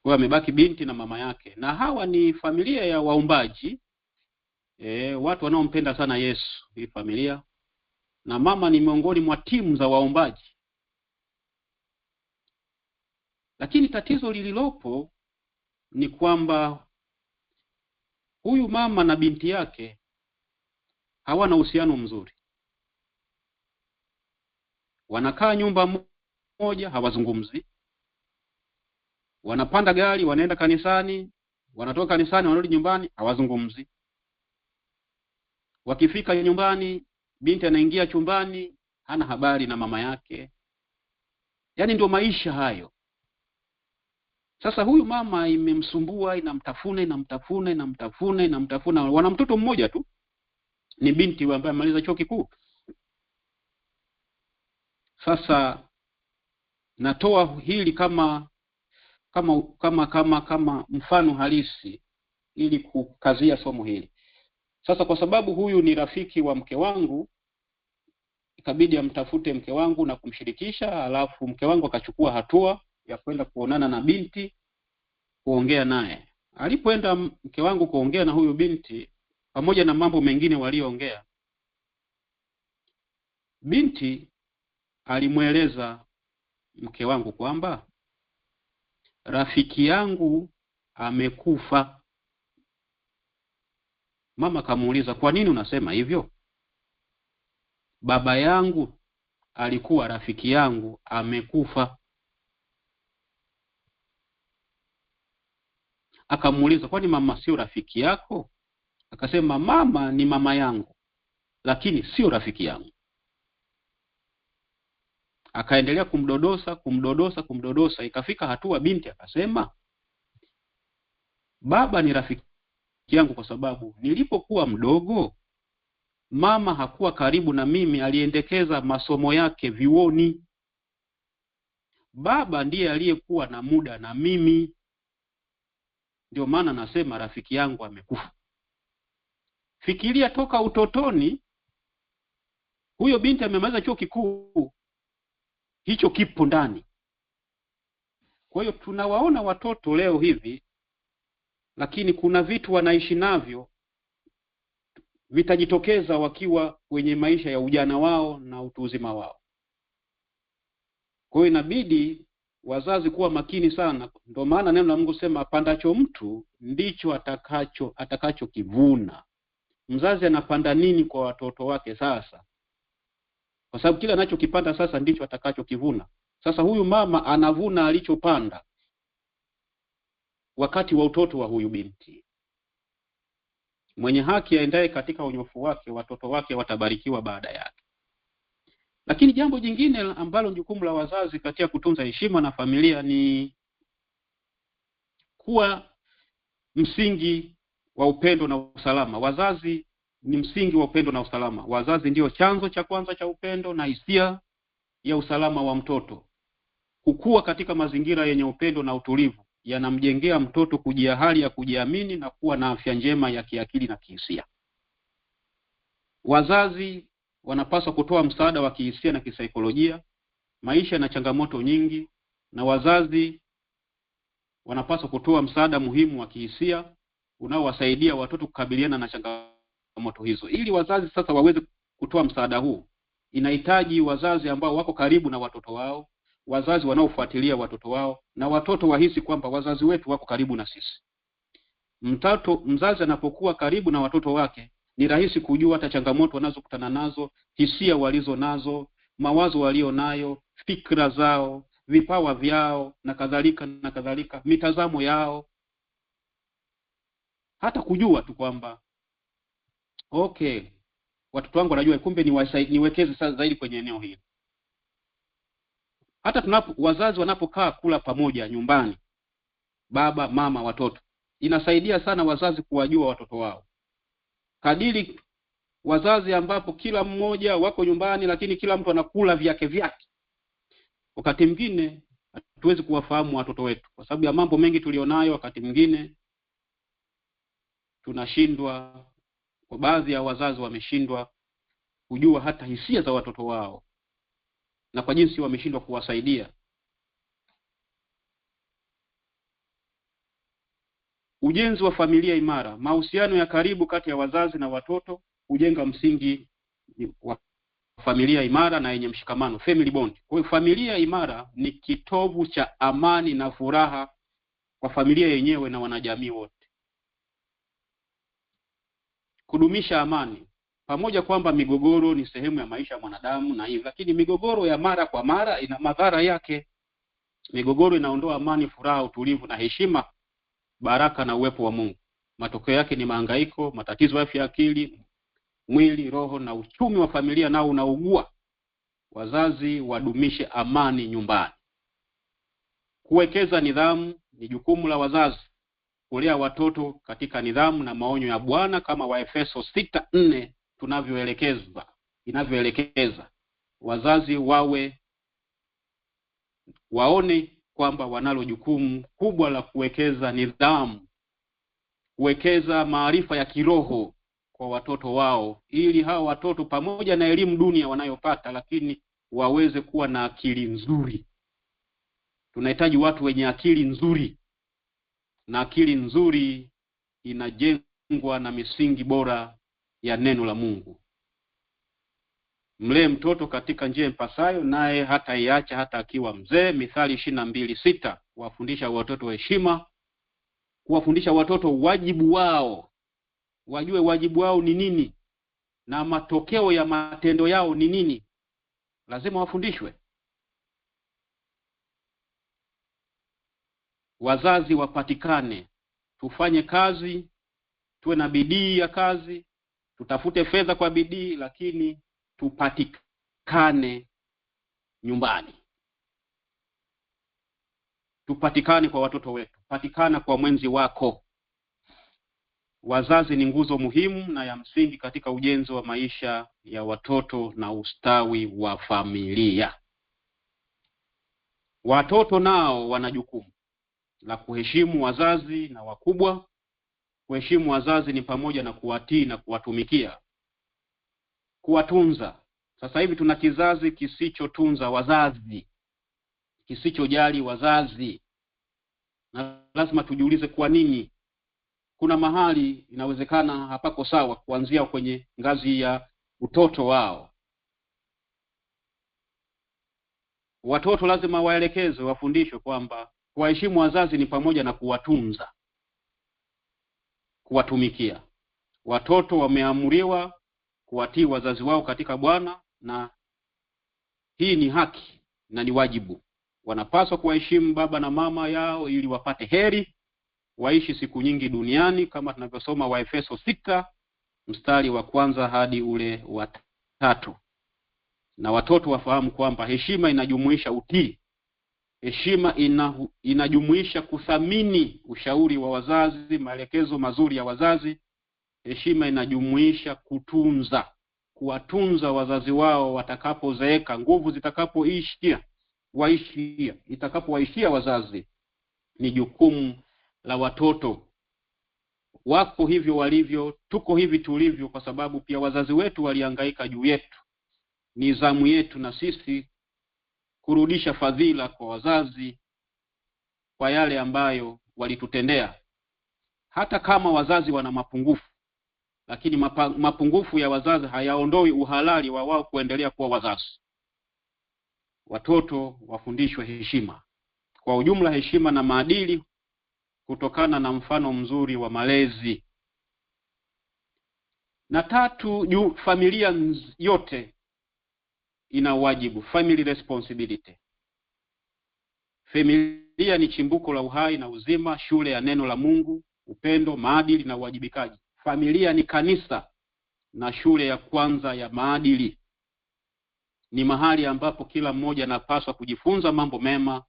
Kwa hiyo amebaki binti na mama yake, na hawa ni familia ya waombaji, watu wanaompenda sana Yesu, hii familia. Na mama ni miongoni mwa timu za waombaji. Lakini tatizo lililopo ni kwamba huyu mama na binti yake hawana uhusiano mzuri. Wanakaa nyumba moja, hawazungumzi. Wanapanda gari, wanaenda kanisani, wanatoka kanisani, wanarudi nyumbani, hawazungumzi. Wakifika nyumbani, binti anaingia chumbani, hana habari na mama yake. Yaani ndio maisha hayo. Sasa huyu mama imemsumbua, inamtafuna. Wana mtoto mmoja tu. Ni binti ambaye amaliza chuo kikuu. Sasa natoa hili kama mfano halisi ili kukazia somo hili. Sasa kwa sababu huyu ni rafiki wa mke wangu, ikabidi amtafute mke wangu na kumshirikisha, alafu mke wangu akachukua hatua ya kwenda kuonana na binti, kuongea naye. Alipoenda mke wangu kuongea na huyu binti, pamoja na mambo mengine walioongea, binti alimueleza mke wangu kwamba rafiki yangu amekufa. Mama kamuuliza, kwa nini unasema hivyo? Baba yangu alikuwa rafiki yangu, amekufa. Akamuuliza, kwani mama sio rafiki yako? Akasema, mama ni mama yangu, lakini sio rafiki yangu. Akaendelea kumdodosa, ikafika hatua binti akasema, baba ni rafiki yangu kwa sababu nilipokuwa mdogo mama hakuwa karibu na mimi, aliendekeza masomo yake vyuoni. Baba ndiye aliyekuwa na muda na mimi. Ndio maana nasema rafiki yangu amekufa. Fikiria, toka utotoni huyo binti amemaliza chuo kikuu, hicho kipo ndani. Kwa hiyo tunawaona watoto leo hivi, lakini kuna vitu wanaishi navyo vitajitokeza wakiwa kwenye maisha ya ujana wao na utu uzima wao. Kwa hiyo inabidi wazazi kuwa makini sana. Ndio maana neno la Mungu sema, apandacho mtu ndicho atakachokivuna. Mzazi anapanda nini kwa watoto wake sasa? Kwa sababu kila anachokipanda sasa ndicho atakachokivuna. Sasa huyu mama anavuna alichopanda wakati wa utoto wa huyu binti. Mwenye haki aendaye katika unyofu wake, watoto wake watabarikiwa baada yake. Lakini jambo jingine ambalo jukumu la wazazi katika kutunza heshima na familia ni kuwa msingi wa upendo na usalama. Wazazi ni msingi wa upendo na usalama. Wazazi ndio chanzo cha kwanza cha upendo na hisia ya usalama wa mtoto. Kukua katika mazingira yenye upendo na utulivu yanamjengea mtoto kujia hali ya kujiamini na kuwa na afya njema ya kiakili na kihisia. Wazazi wanapaswa kutoa msaada wa kihisia na kisaikolojia. Maisha na changamoto nyingi, na wazazi wanapaswa kutoa msaada muhimu wa kihisia unaowasaidia watoto kukabiliana na changamoto hizo. Ili wazazi sasa waweze kutoa msaada huu, inahitaji wazazi ambao wako karibu na watoto wao, wazazi wanaofuatilia watoto wao, na watoto wahisi kwamba wazazi wetu wako karibu na sisi. Mzazi anapokuwa karibu na watoto wake, ni rahisi kujua hata changamoto wanazokutana nazo, hisia walizo nazo, mawazo walio nayo, fikra zao, vipawa vyao na kadhalika, mitazamo yao. Hata kujua tu kwamba okay, watoto wangu wanajua, kumbe niwekeze zaidi kwenye eneo hili. Hata wazazi wanapokaa kula pamoja nyumbani, baba, mama, watoto, inasaidia sana wazazi kuwajua watoto wao. Kadiri wazazi ambapo kila mmoja wako nyumbani lakini kila mtu anakula vyake, wakati mwingine hatuwezi kuwafahamu watoto wetu kwa sababu ya mambo mengi tulionayo. Wakati mwingine tunashindwa, kwa baadhi ya wazazi wameshindwa kujua hata hisia za watoto wao, na kwa jinsi wameshindwa kuwasaidia. Ujenzi wa familia imara. Mahusiano ya karibu kati ya wazazi na watoto hujenga msingi wa familia imara na yenye mshikamano, family bond. Kwa hiyo familia imara ni kitovu cha amani na furaha kwa familia yenyewe na wanajamii wote. Kudumisha amani. Pamoja kwamba migogoro ni sehemu ya maisha ya mwanadamu na hivi, lakini migogoro ya mara kwa mara ina madhara yake. Migogoro inaondoa amani, furaha, utulivu na heshima, baraka na uwepo wa Mungu. Matokeo yake ni mahangaiko, matatizo ya afya ya akili, mwili, roho na uchumi wa familia nao unaugua. Wazazi wadumishe amani nyumbani. Kuwekeza nidhamu. Ni jukumu la wazazi kulea watoto katika nidhamu na maonyo ya Bwana kama Waefeso 6:4 inavyoelekeza. Wazazi waone kwamba wanalo jukumu kubwa la kuwekeza nidhamu, kuwekeza maarifa ya kiroho kwa watoto wao, ili hao watoto pamoja na elimu dunia wanayopata, lakini waweze kuwa na akili nzuri. Tunahitaji watu wenye akili nzuri, na akili nzuri inajengwa na misingi bora ya neno la Mungu. Mlee mtoto katika njia impasayo, naye hata iacha hata akiwa mzee. Mithali 22:6. Kuwafundisha watoto heshima, kuwafundisha watoto wajibu wao, wajue wajibu wao ni nini na matokeo ya matendo yao ni nini. Lazima wafundishwe. Wazazi wapatikane, tufanye kazi, tuwe na bidii ya kazi, tutafute fedha kwa bidii, lakini tupatikane nyumbani. Tupatikane kwa watoto wetu, patikana kwa mwenzi wako. Wazazi ni nguzo muhimu na ya msingi katika ujenzi wa maisha ya watoto na ustawi wa familia. Watoto nao wana jukumu la kuheshimu wazazi na wakubwa. Kuheshimu wazazi ni pamoja na kuwatii na kuwatumikia. Kuwatunza. Sasa hivi tuna kizazi kisichotunza wazazi, kisichojali wazazi, na lazima tujiulize kwa nini. Kuna mahali inawezekana hapako sawa, kuanzia kwenye ngazi ya utoto wao. Watoto lazima waelekezwe, wafundishwe kwamba kuwaheshimu wazazi ni pamoja na kuwatunza, kuwatumikia. Watoto wameamuriwa kuwatii wazazi wao katika Bwana, na hii ni haki na ni wajibu. Wanapaswa kuwaheshimu baba na mama yao ili wapate heri, waishi siku nyingi duniani, kama tunavyosoma Waefeso 6:1 hadi ule wa 3. Na watoto wafahamu kwamba heshima inajumuisha utii. Heshima inajumuisha kuthamini ushauri wa wazazi, maelekezo mazuri ya wazazi. Heshima inajumuisha kutunza, kuwatunza wazazi wao watakapozeeka, nguvu itakapowaishia wazazi. Ni jukumu la watoto. Wako hivyo walivyo, tuko hivi tulivyo kwa sababu pia wazazi wetu walihangaika juu yetu. Ni zamu yetu na sisi kurudisha fadhila kwa wazazi kwa yale ambayo walitutendea. Hata kama wazazi wana mapungufu, lakini mapungufu ya wazazi hayaondoi uhalali wa wao kuendelea kuwa wazazi. Watoto wafundishwe heshima. Kwa ujumla, heshima na maadili kutokana na mfano mzuri wa malezi. Na tatu, familia yote ina wajibu, family responsibility. Familia ni chimbuko la uhai na uzima, shule ya neno la Mungu, upendo, maadili na uwajibikaji. Familia ni kanisa na shule ya kwanza ya maadili. Ni mahali ambapo kila mmoja anapaswa kujifunza mambo mema.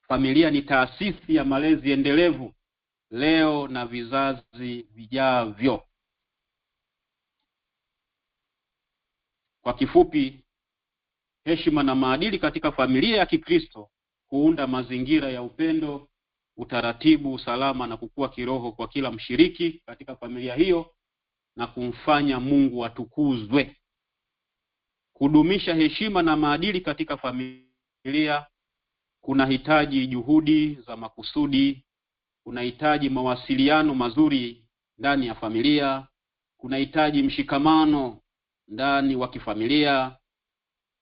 Familia ni taasisi ya malezi endelevu leo na vizazi vijavyo. Kwa kifupi, heshima na maadili katika familia ya Kikristo huunda mazingira ya upendo, utaratibu, usalama na kukua kiroho kwa kila mshiriki katika familia hiyo na kumfanya Mungu atukuzwe. Kudumisha heshima na maadili katika familia kunahitaji juhudi za makusudi, kunahitaji mawasiliano mazuri ndani ya familia, kunahitaji mshikamano ndani wa kifamilia,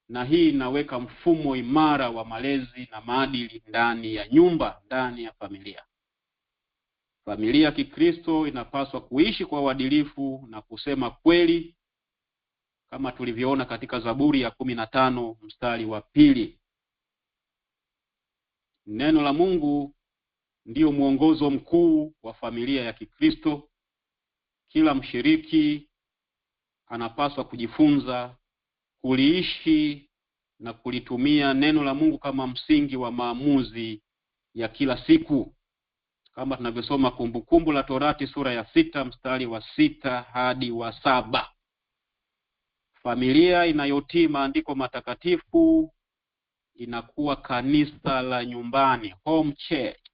na hii inaweka mfumo imara wa malezi na maadili ndani ya nyumba, ndani ya familia. Familia ya Kikristo inapaswa kuishi kwa uadilifu na kusema kweli, kama tulivyoona katika Zaburi ya 15 mstari wa 2. Neno la Mungu ndio mwongozo mkuu wa familia ya Kikristo. Kila mshiriki anapaswa kujifunza kuliishi na kulitumia neno la Mungu kama msingi wa maamuzi ya kila siku. Kama tunavyosoma Kumbukumbu la Torati sura ya 6 mstari wa 6 hadi wa 7. Familia inayotii maandiko matakatifu inakuwa kanisa la nyumbani, home church.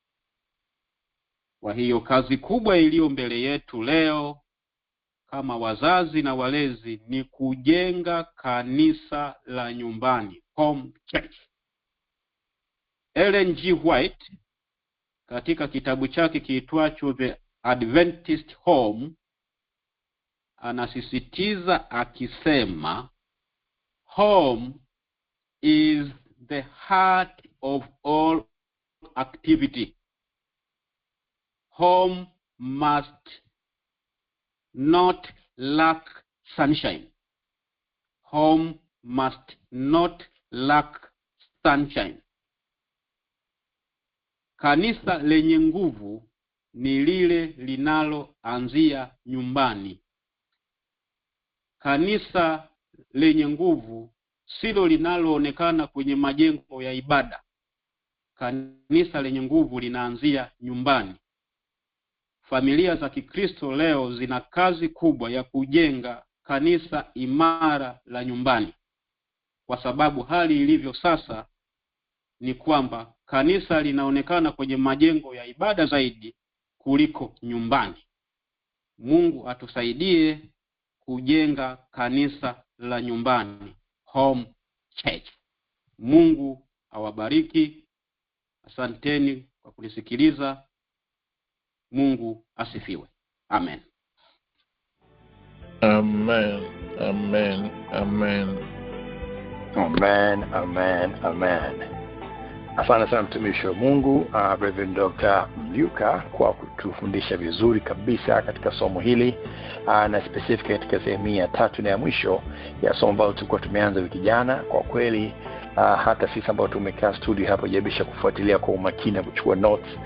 Kwa hiyo kazi kubwa iliyo mbele yetu leo kama wazazi na walezi ni kujenga kanisa la nyumbani, home church. Ellen G. White katika kitabu chake kiitwacho The Adventist Home anasisitiza akisema, home is the heart of all activity. Home must not lack sunshine. Home must not lack sunshine. Kanisa lenye nguvu ni lile linaloanzia nyumbani. Kanisa lenye nguvu silo linaloonekana kwenye majengo ya ibada. Kanisa lenye nguvu linaanzia nyumbani. Familia za Kikristo leo zina kazi kubwa ya kujenga kanisa imara la nyumbani. Kwa sababu hali ilivyo sasa ni kwamba kanisa linaonekana kwenye majengo ya ibada zaidi kuliko nyumbani. Mungu atusaidie kujenga kanisa la nyumbani, home church. Mungu awabariki. Asanteni kwa kunisikiliza. Mungu asifiwe. Amen. Amen. Amen. Amen. Amen. Amen. Amen. Asante sana mtumishi wa Mungu, Reverend Dr. Mliuka, kwa kutufundisha vizuri kabisa katika somo hili, na specific katika sehemu ya 3 na ya mwisho ya somo ambalo tulikuwa tumeanza wiki jana. Kwa kweli hata sisi ambao tumekaa studio hapo jabisha kufuatilia kwa umakini na kuchukua notes,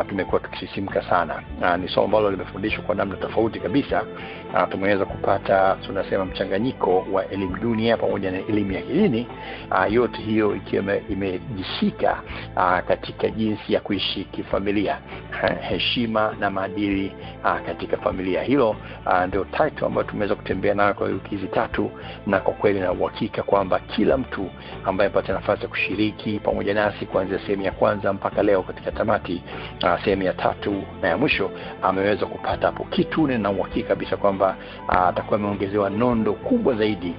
tumekuwa tukisisimka sana. Ni somo ambalo limefundishwa kwa namna tofauti kabisa. Tumeweza kupata, tunasema, mchanganyiko wa elimu dunia pamoja na elimu ya kidini, yote hiyo ikiwa imejishika katika jinsi ya kuishi kifamilia, heshima na maadili katika familia. Hilo ndio title ambayo tumeweza kutembea nayo kwa wiki hizi 3, na kwa kweli na uhakika kwamba kila mtu ambaye apate nafasi ya kushiriki pamoja nasi kuanzia sehemu ya kwanza mpaka leo katika tamati sehemu ya 3 na ya mwisho. Ameweza kupata hapo kitu, na uhakika kabisa kwamba atakuwa ameongezewa nondo kubwa zaidi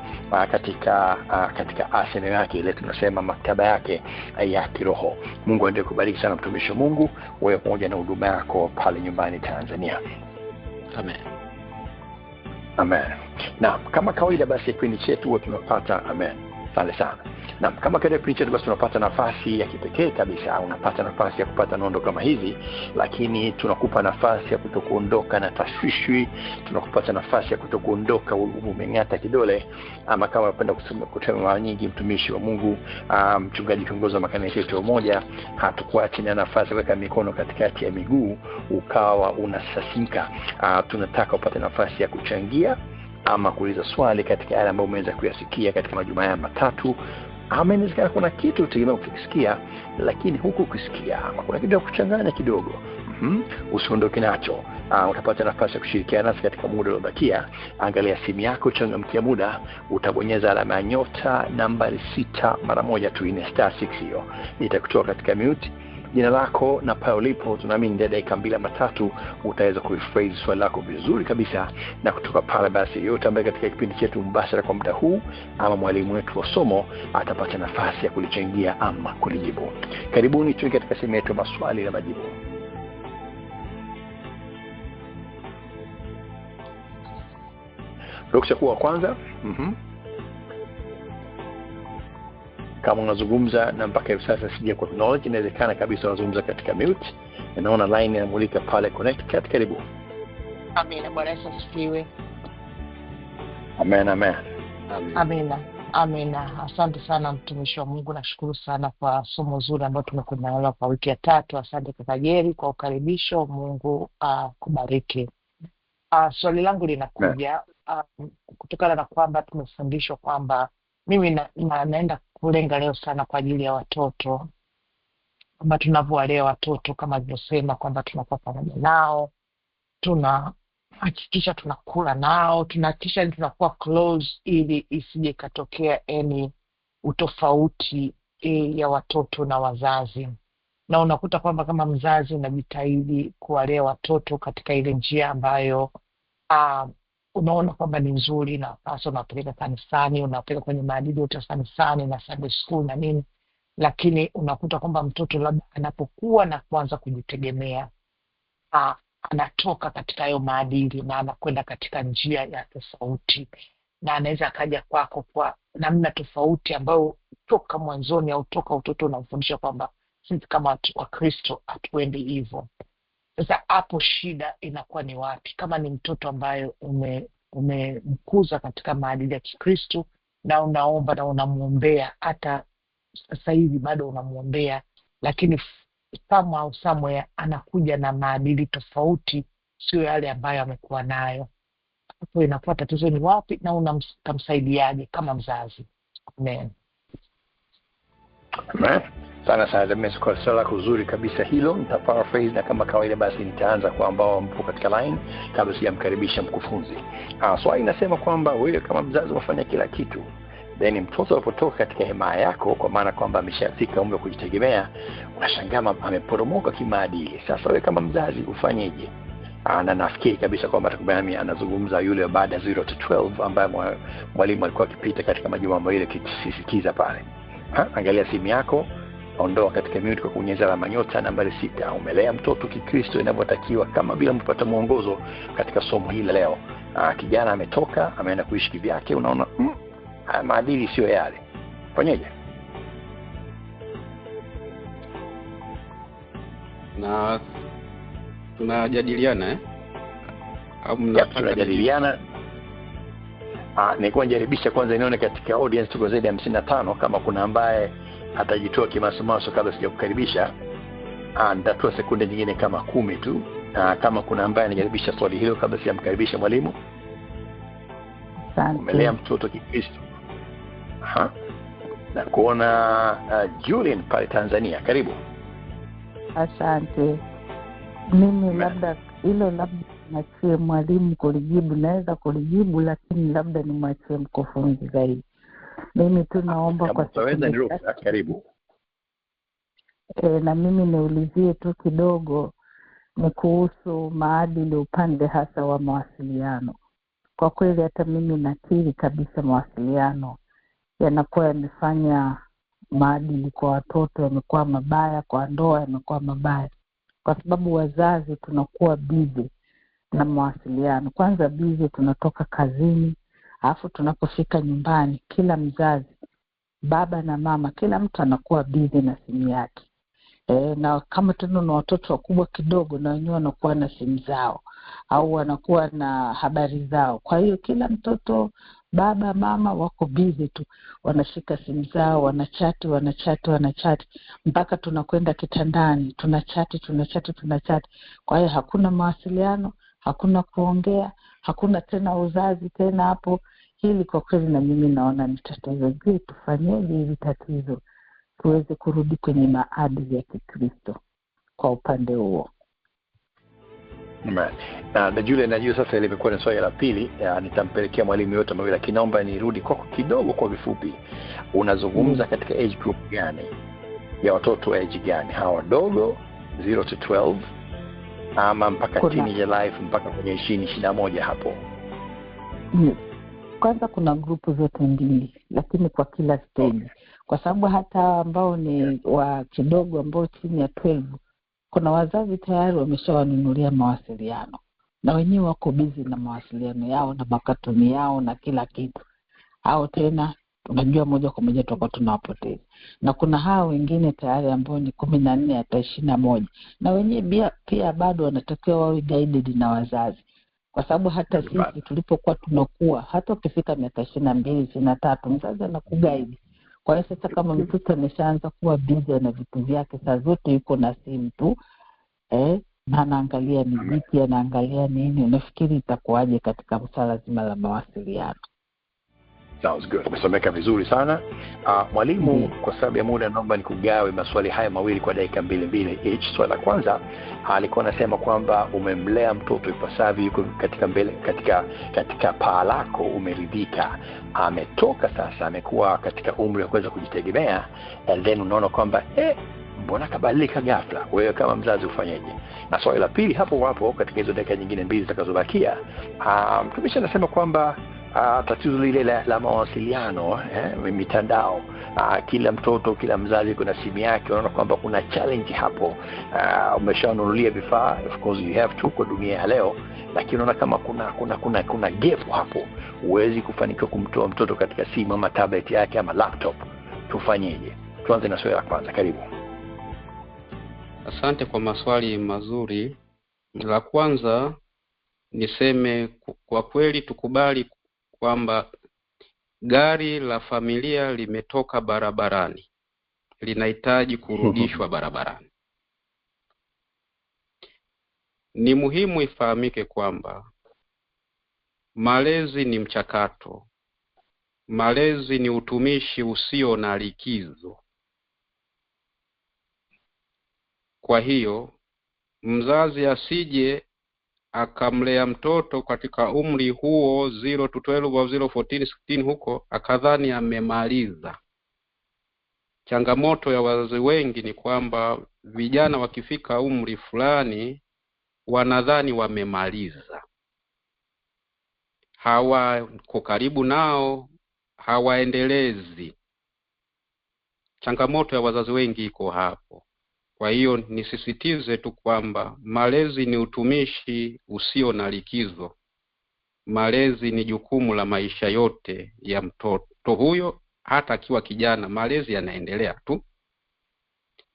katika arsenal yake, ile tunasema maktaba yake ya kiroho. Mungu aendelee kubariki sana mtumishi wa Mungu wewe pamoja na huduma yako pale nyumbani Tanzania. Amen. Amen. Na kama kawaida basi kipindi chetu huwa tunapata amen. Asante sana. Na kama kawaida kipindi chetu basi tunapata nafasi ya kipekee kabisa, unapata nafasi ya kupata nondo kama hizi, lakini tunakupa nafasi ya kutokuondoka na tashwishwi, tunakupata nafasi ya kutokuondoka umeng'ata kidole, ama kama unapenda kusema mara nyingi mtumishi wa Mungu, mchungaji kiongozi wa makanisa yetu moja, hatakuacha na nafasi kuweka mikono katikati ya miguu ukawa unasasinka. Tunataka upate nafasi ya kuchangia ama kuuliza swali katika yale ambayo umeweza kuyasikia katika majuma haya matatu. Inawezekana kuna kitu utegemea kukisikia, lakini huku kusikia ama kuna kitu ya kuchanganya kidogo. Usiondoke nacho. Utapata nafasi ya kushirikiana nasi katika muda uliobakia. Angalia simu yako, changamkia muda, utabonyeza alama ya nyota nambari 6 mara moja tu, ine *6 hiyo. Itakutoa katika mute jina lako na pale ulipo. Tunaamini ndani ya dakika 2-3 utaweza kurephrase swali lako vizuri kabisa, na kutoka pale basi yote ambaye katika kipindi chetu mbashara kwa muda huu ama mwalimu wetu wa somo atapata nafasi ya kulichangia ama kulijibu. Karibuni tuwe katika sehemu yetu maswali na majibu. Ruksa kuwa kwanza. Kama unazungumza na mpaka hivi sasa sija kwa knowledge, inawezekana kabisa unazungumza katika mute. Naona line inamulika pale connect. Karibu. Amina. Bwana Yesu asifiwe. Amen. Amina. Asante sana mtumishi wa Mungu, nashukuru sana kwa somo zuri ambalo tumekuwa nalo kwa wiki ya 3. Asante kaka Jerry kwa ukaribisho. Mungu kubariki. Swali langu linakuja kutokana na kwamba tumefundishwa kwamba mimi naenda kulenga leo sana kwa ajili ya watoto, kwamba tunavyowalea watoto kama nilivyosema kwamba tunakuwa pamoja nao, tunahakikisha tunakula nao, tunahakikisha tunakuwa close ili isije katokea utofauti ya watoto na wazazi. Na unakuta kwamba kama mzazi unajitahidi kuwalea watoto katika ile njia ambayo unaona kwamba ni nzuri, na hasa unapeleka kanisani, unapeleka kwenye maadili yote kanisani na Sunday school na nini, lakini unakuta kwamba mtoto labda anapokuwa na kuanza kujitegemea anatoka katika hayo maadili na anakwenda katika njia ya tofauti, na anaweza akaja kwako kwa namna tofauti ambayo toka mwanzoni au toka utoto unamfundisha kwamba sisi kama Wakristo hatuendi hivyo. Sasa hapo shida inakuwa ni wapi? Kama ni mtoto ambaye umemkuza katika maadili ya Kikristo na unaomba na unamuombea, hata sasa hivi bado unamuombea, lakini somewhere anakuja na maadili tofauti, sio yale ambayo amekuwa nayo, hapo inakuwa tatizo ni wapi na unamsaidiaje kama mzazi? Amen. Sana nimesikia swala kuzuri kabisa hilo. Nitaparaphrase na kama kawaida basi nitaanza kwa ambao mpo katika line kabla sijamkaribisha mkufunzi. Swali inasema kwamba wewe kama mzazi unafanya kila kitu, then mtoto anapotoka katika hema yako, kwa maana kwamba ameshafika umri wa kujitegemea, unashangaa ameporomoka kimaadili. Sasa wewe kama mzazi ufanyeje? Na nafikiri kabisa kwamba tukubami anazungumza yule baada 0 to 12 ambaye mwalimu alikuwa akipita katika majuma ambayo ile kisisitiza pale. Angalia simu yako, ondoa katika mute kwa kunyeza alama nyota nambari 6. Umelea mtoto Kikristo inavyotakiwa kama bila mpata mwongozo katika somo hili leo. Kijana ametoka, ameenda kuishi kivyake, unaona maadili sio yale. Fanyeje? Na tunajadiliana au tunajadiliana. Nilikuwa najaribisha kwanza nione katika audience tuko zaidi ya 55 kama kuna ambaye atajitoa kimasomaso kabla sijakukaribisha. Nitatoa sekunde nyingine kama 10 tu. Kama kuna ambaye anajaribisha swali hilo kabla sijamkaribisha mwalimu. Asante. Umelea mtoto Kikristo. Na kuona Julian pale Tanzania, karibu. Asante. Mimi labda mwachie mwalimu kulijibu, naweza kulijibu lakini labda ni mwachie mkufunzi zaidi. Mimi tu naomba kwa utaweza niruhusu, karibu. Na mimi niulizie tu kidogo ni kuhusu maadili upande hasa wa mawasiliano. Kwa kweli hata mimi nakiri kabisa mawasiliano yanakuwa yamefanya maadili kwa watoto yamekuwa mabaya, kwa ndoa yamekuwa mabaya. Kwa sababu wazazi tunakuwa busy na mawasiliano. Kwanza busy tunatoka kazini, alafu tunapofika nyumbani kila mzazi, baba na mama, kila mtu anakuwa busy na simu yake. Na kama tuna watoto wakubwa kidogo na wenyewe wanakuwa na simu zao au wanakuwa na habari zao. Kwa hiyo kila mtoto, baba, mama wako busy tu, wanashika simu zao, wanachati mpaka tunakwenda kitandani, tunachati. Kwa hiyo hakuna mawasiliano, hakuna kuongea, hakuna tena uzazi tena hapo. Hili kwa kweli na mimi naona ni tatizo. Je, tufanyeje hili tatizo tuweze kurudi kwenye maadili ya Kikristo kwa upande huo? Na Julia, najua sasa ilikuwa ni swali la pili, nitampelekea mwalimu yote mawili, lakini naomba nirudi kwako kidogo kwa vifupi. Unazungumza katika age group gani ya watoto, age gani? Hawa wadogo 0 to 12 ama mpaka teenage life mpaka kwenye 20-21 hapo? Kwanza kuna grupu zote mbili, lakini kwa kila stage. Kwa sababu hata ambao ni wa kidogo ambao chini ya 12, kuna wazazi tayari wameshawanunulia mawasiliano na wenyewe wako busy na mawasiliano yao na makatuni yao na kila kitu. Hao tena tunajua moja kwa moja tutakuwa tunawapoteza. Na kuna hao wengine tayari ambao ni 14 hata 21, na wenyewe pia bado wanatakiwa wawe guided na wazazi. Kwa sababu hata sisi tulipokuwa tunakuwa, hata ukifika miaka 22, 23, mzazi anakuguide. Kwa hiyo sasa kama mtoto ameshaanza kuwa busy na vitu vyake, saa zote yuko na simu tu, na anaangalia muziki, anaangalia nini, unafikiri itakuwaje katika masuala zima la mawasiliano? Sounds good. Umesomeka vizuri sana. Mwalimu, kwa sababu ya muda naomba nikugawe maswali haya mawili kwa dakika 2 each. Swali la kwanza, alikuwa anasema kwamba umemlea mtoto ipasavyo, yuko katika paa lako, umeridhika. Ametoka sasa, amekuwa katika umri wa kuweza kujitegemea, and then unaona kwamba mbona kabadilika ghafla, wewe kama mzazi ufanyeje? Na swali la pili hapo katika hizo dakika nyingine 2 zitakazobakia, mtumishi anasema kwamba tatizo lile la mawasiliano, mitandao, kila mtoto, kila mzazi kuna simu yake, unaona kwamba kuna challenge hapo. Umeshanunulia vifaa, of course you have to kwa dunia ya leo, lakini unaona kama kuna gap hapo, huwezi kufanikiwa kumtoa mtoto katika simu ama tablet yake ama laptop. Tufanyeje? Tuanze na swali la kwanza, karibu. Asante kwa maswali mazuri. La kwanza niseme kwa kweli tukubali kwamba gari la familia limetoka barabarani, linahitaji kurudishwa barabarani. Ni muhimu ifahamike kwamba malezi ni mchakato. Malezi ni utumishi usio na likizo. Kwa hiyo mzazi asije akamlea mtoto katika umri huo 0 to 12 au 0 14 16 huko akadhani amemaliza. Changamoto ya wazazi wengi ni kwamba vijana wakifika umri fulani wanadhani wamemaliza. Hawako karibu nao, hawaendelezi. Changamoto ya wazazi wengi iko hapo. Kwa hiyo nisisitize tu kwamba malezi ni utumishi usio na likizo. Malezi ni jukumu la maisha yote ya mtoto huyo, hata akiwa kijana malezi yanaendelea tu.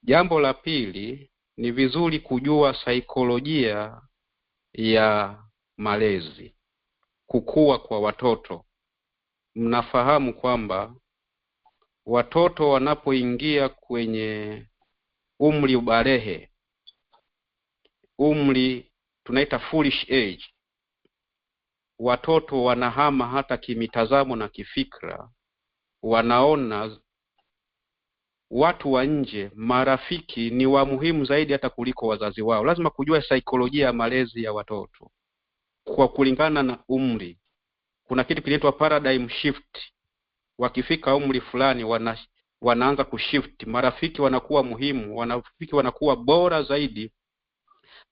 Jambo la pili, ni vizuri kujua saikolojia ya malezi, kukua kwa watoto. Mnafahamu kwamba watoto wanapoingia kwenye umri ubalehe, umri tunaita foolish age, watoto wanahama hata kimitazamo na kifikra. Wanaona watu wa nje, marafiki ni wa muhimu zaidi hata kuliko wazazi wao. Lazima kujua saikolojia ya malezi ya watoto kwa kulingana na umri. Kuna kitu kinaitwa paradigm shift. wakifika umri fulani wanaanza kushift, marafiki wanakuwa muhimu, wanafiki wanakuwa bora zaidi,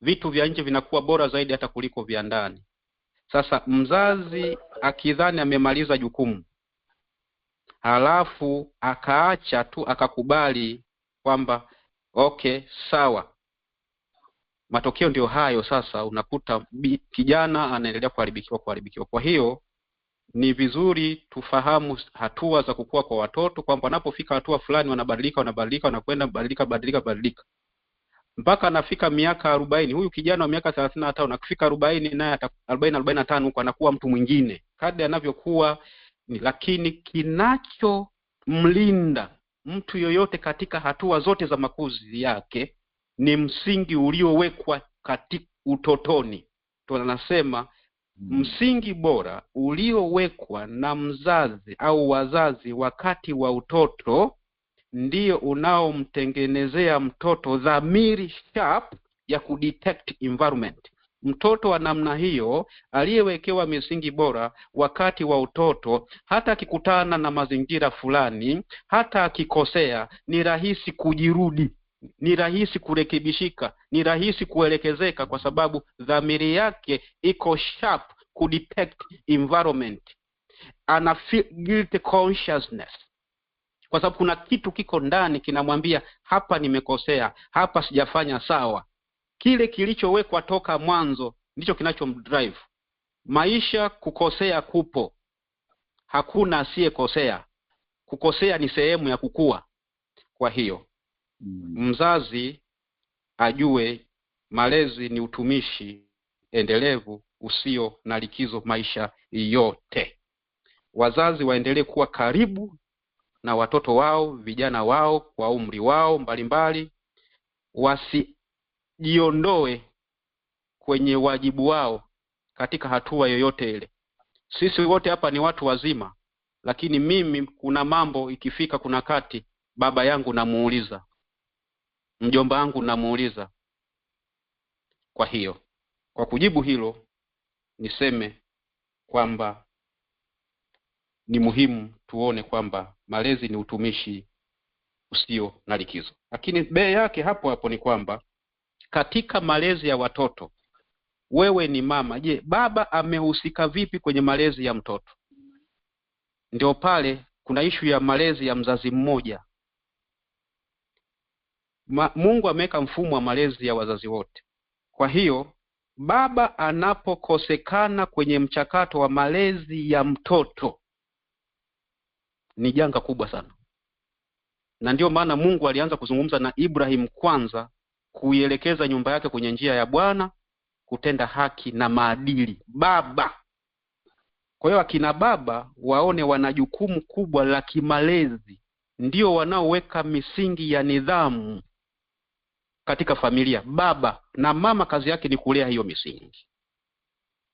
vitu vya nje vinakuwa bora zaidi hata kuliko vya ndani. Sasa mzazi akidhani amemaliza jukumu, halafu akaacha tu akakubali kwamba okay sawa, matokeo ndio hayo. Sasa unakuta kijana anaendelea kuharibikiwa. Kwa hiyo ni vizuri tufahamu hatua za kukua kwa watoto, kwamba wanapofika hatua fulani wanabadilika, wanakwenda badilika mpaka anafika miaka 40. Huyu kijana wa miaka 35 na kufika 40, naye 40-45 huko anakuwa mtu mwingine kadri anavyokuwa. Lakini kinachomlinda mtu yoyote katika hatua zote za makuzi yake ni msingi uliowekwa katika utotoni. Tunasema msingi bora uliowekwa na mzazi au wazazi wakati wa utoto ndio unaomtengenezea mtoto dhamiri sharp ya kudetect environment. Mtoto wa namna hiyo aliyewekewa misingi bora wakati wa utoto, hata akikutana na mazingira fulani, hata akikosea, ni rahisi kujirudi, ni rahisi kurekebishika, ni rahisi kuelekezeka, kwa sababu dhamiri yake iko sharp kudetect environment. Ana feel guilty consciousness, kwa sababu kuna kitu kiko ndani kinamwambia hapa nimekosea, hapa sijafanya sawa. Kile kilichowekwa toka mwanzo ndicho kinachomdrive. Maisha kukosea kupo, hakuna asiyekosea. Kukosea ni sehemu ya kukua. Kwa hiyo mzazi ajue malezi ni utumishi endelevu usio na likizo maisha yote. Wazazi waendelee kuwa karibu na watoto wao, vijana wao kwa umri wao mbalimbali, wasijiondoe kwenye wajibu wao katika hatua yoyote ile. Sisi wote hapa ni watu wazima, lakini mimi kuna mambo ikifika, kuna kati baba yangu namuuliza, mjomba wangu namuuliza. Kwa hiyo kwa kujibu hilo niseme kwamba ni muhimu tuone kwamba malezi ni utumishi usio na likizo. Lakini bei yake hapo ni kwamba katika malezi ya watoto, wewe ni mama, je, baba amehusika vipi kwenye malezi ya mtoto? Ndio pale kuna ishu ya malezi ya mzazi mmoja. Mungu ameweka mfumo wa malezi ya wazazi wote. Kwa hiyo baba anapokosekana kwenye mchakato wa malezi ya mtoto ni janga kubwa sana. Na ndio maana Mungu alianza kuzungumza na Ibrahim kwanza, kuielekeza nyumba yake kwenye njia ya Bwana, kutenda haki na maadili. Baba. Kwa hiyo akina baba waone wana jukumu kubwa la kimalezi, ndio wanaoweka misingi ya nidhamu katika familia. Baba na mama kazi yake ni kulea hiyo misingi.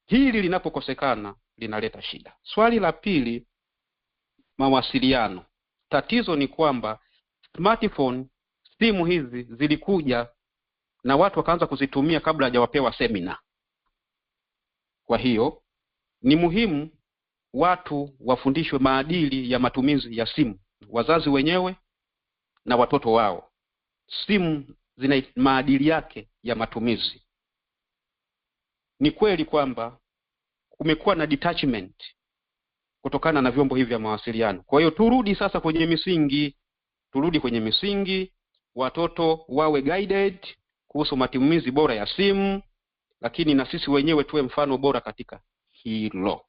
Hili linapokosekana linaleta shida. Swali la pili, mawasiliano. Tatizo ni kwamba smartphone, simu hizi zilikuja na watu wakaanza kuzitumia kabla hajawapewa semina. Kwa hiyo ni muhimu watu wafundishwe maadili ya matumizi ya simu, wazazi wenyewe na watoto wao. Simu zina maadili yake ya matumizi. Ni kweli kwamba kumekuwa na detachment kutokana na vyombo hivi vya mawasiliano. Kwa hiyo turudi sasa kwenye misingi, watoto wawe guided kuhusu matumizi bora ya simu, lakini na sisi wenyewe tuwe mfano bora katika hilo.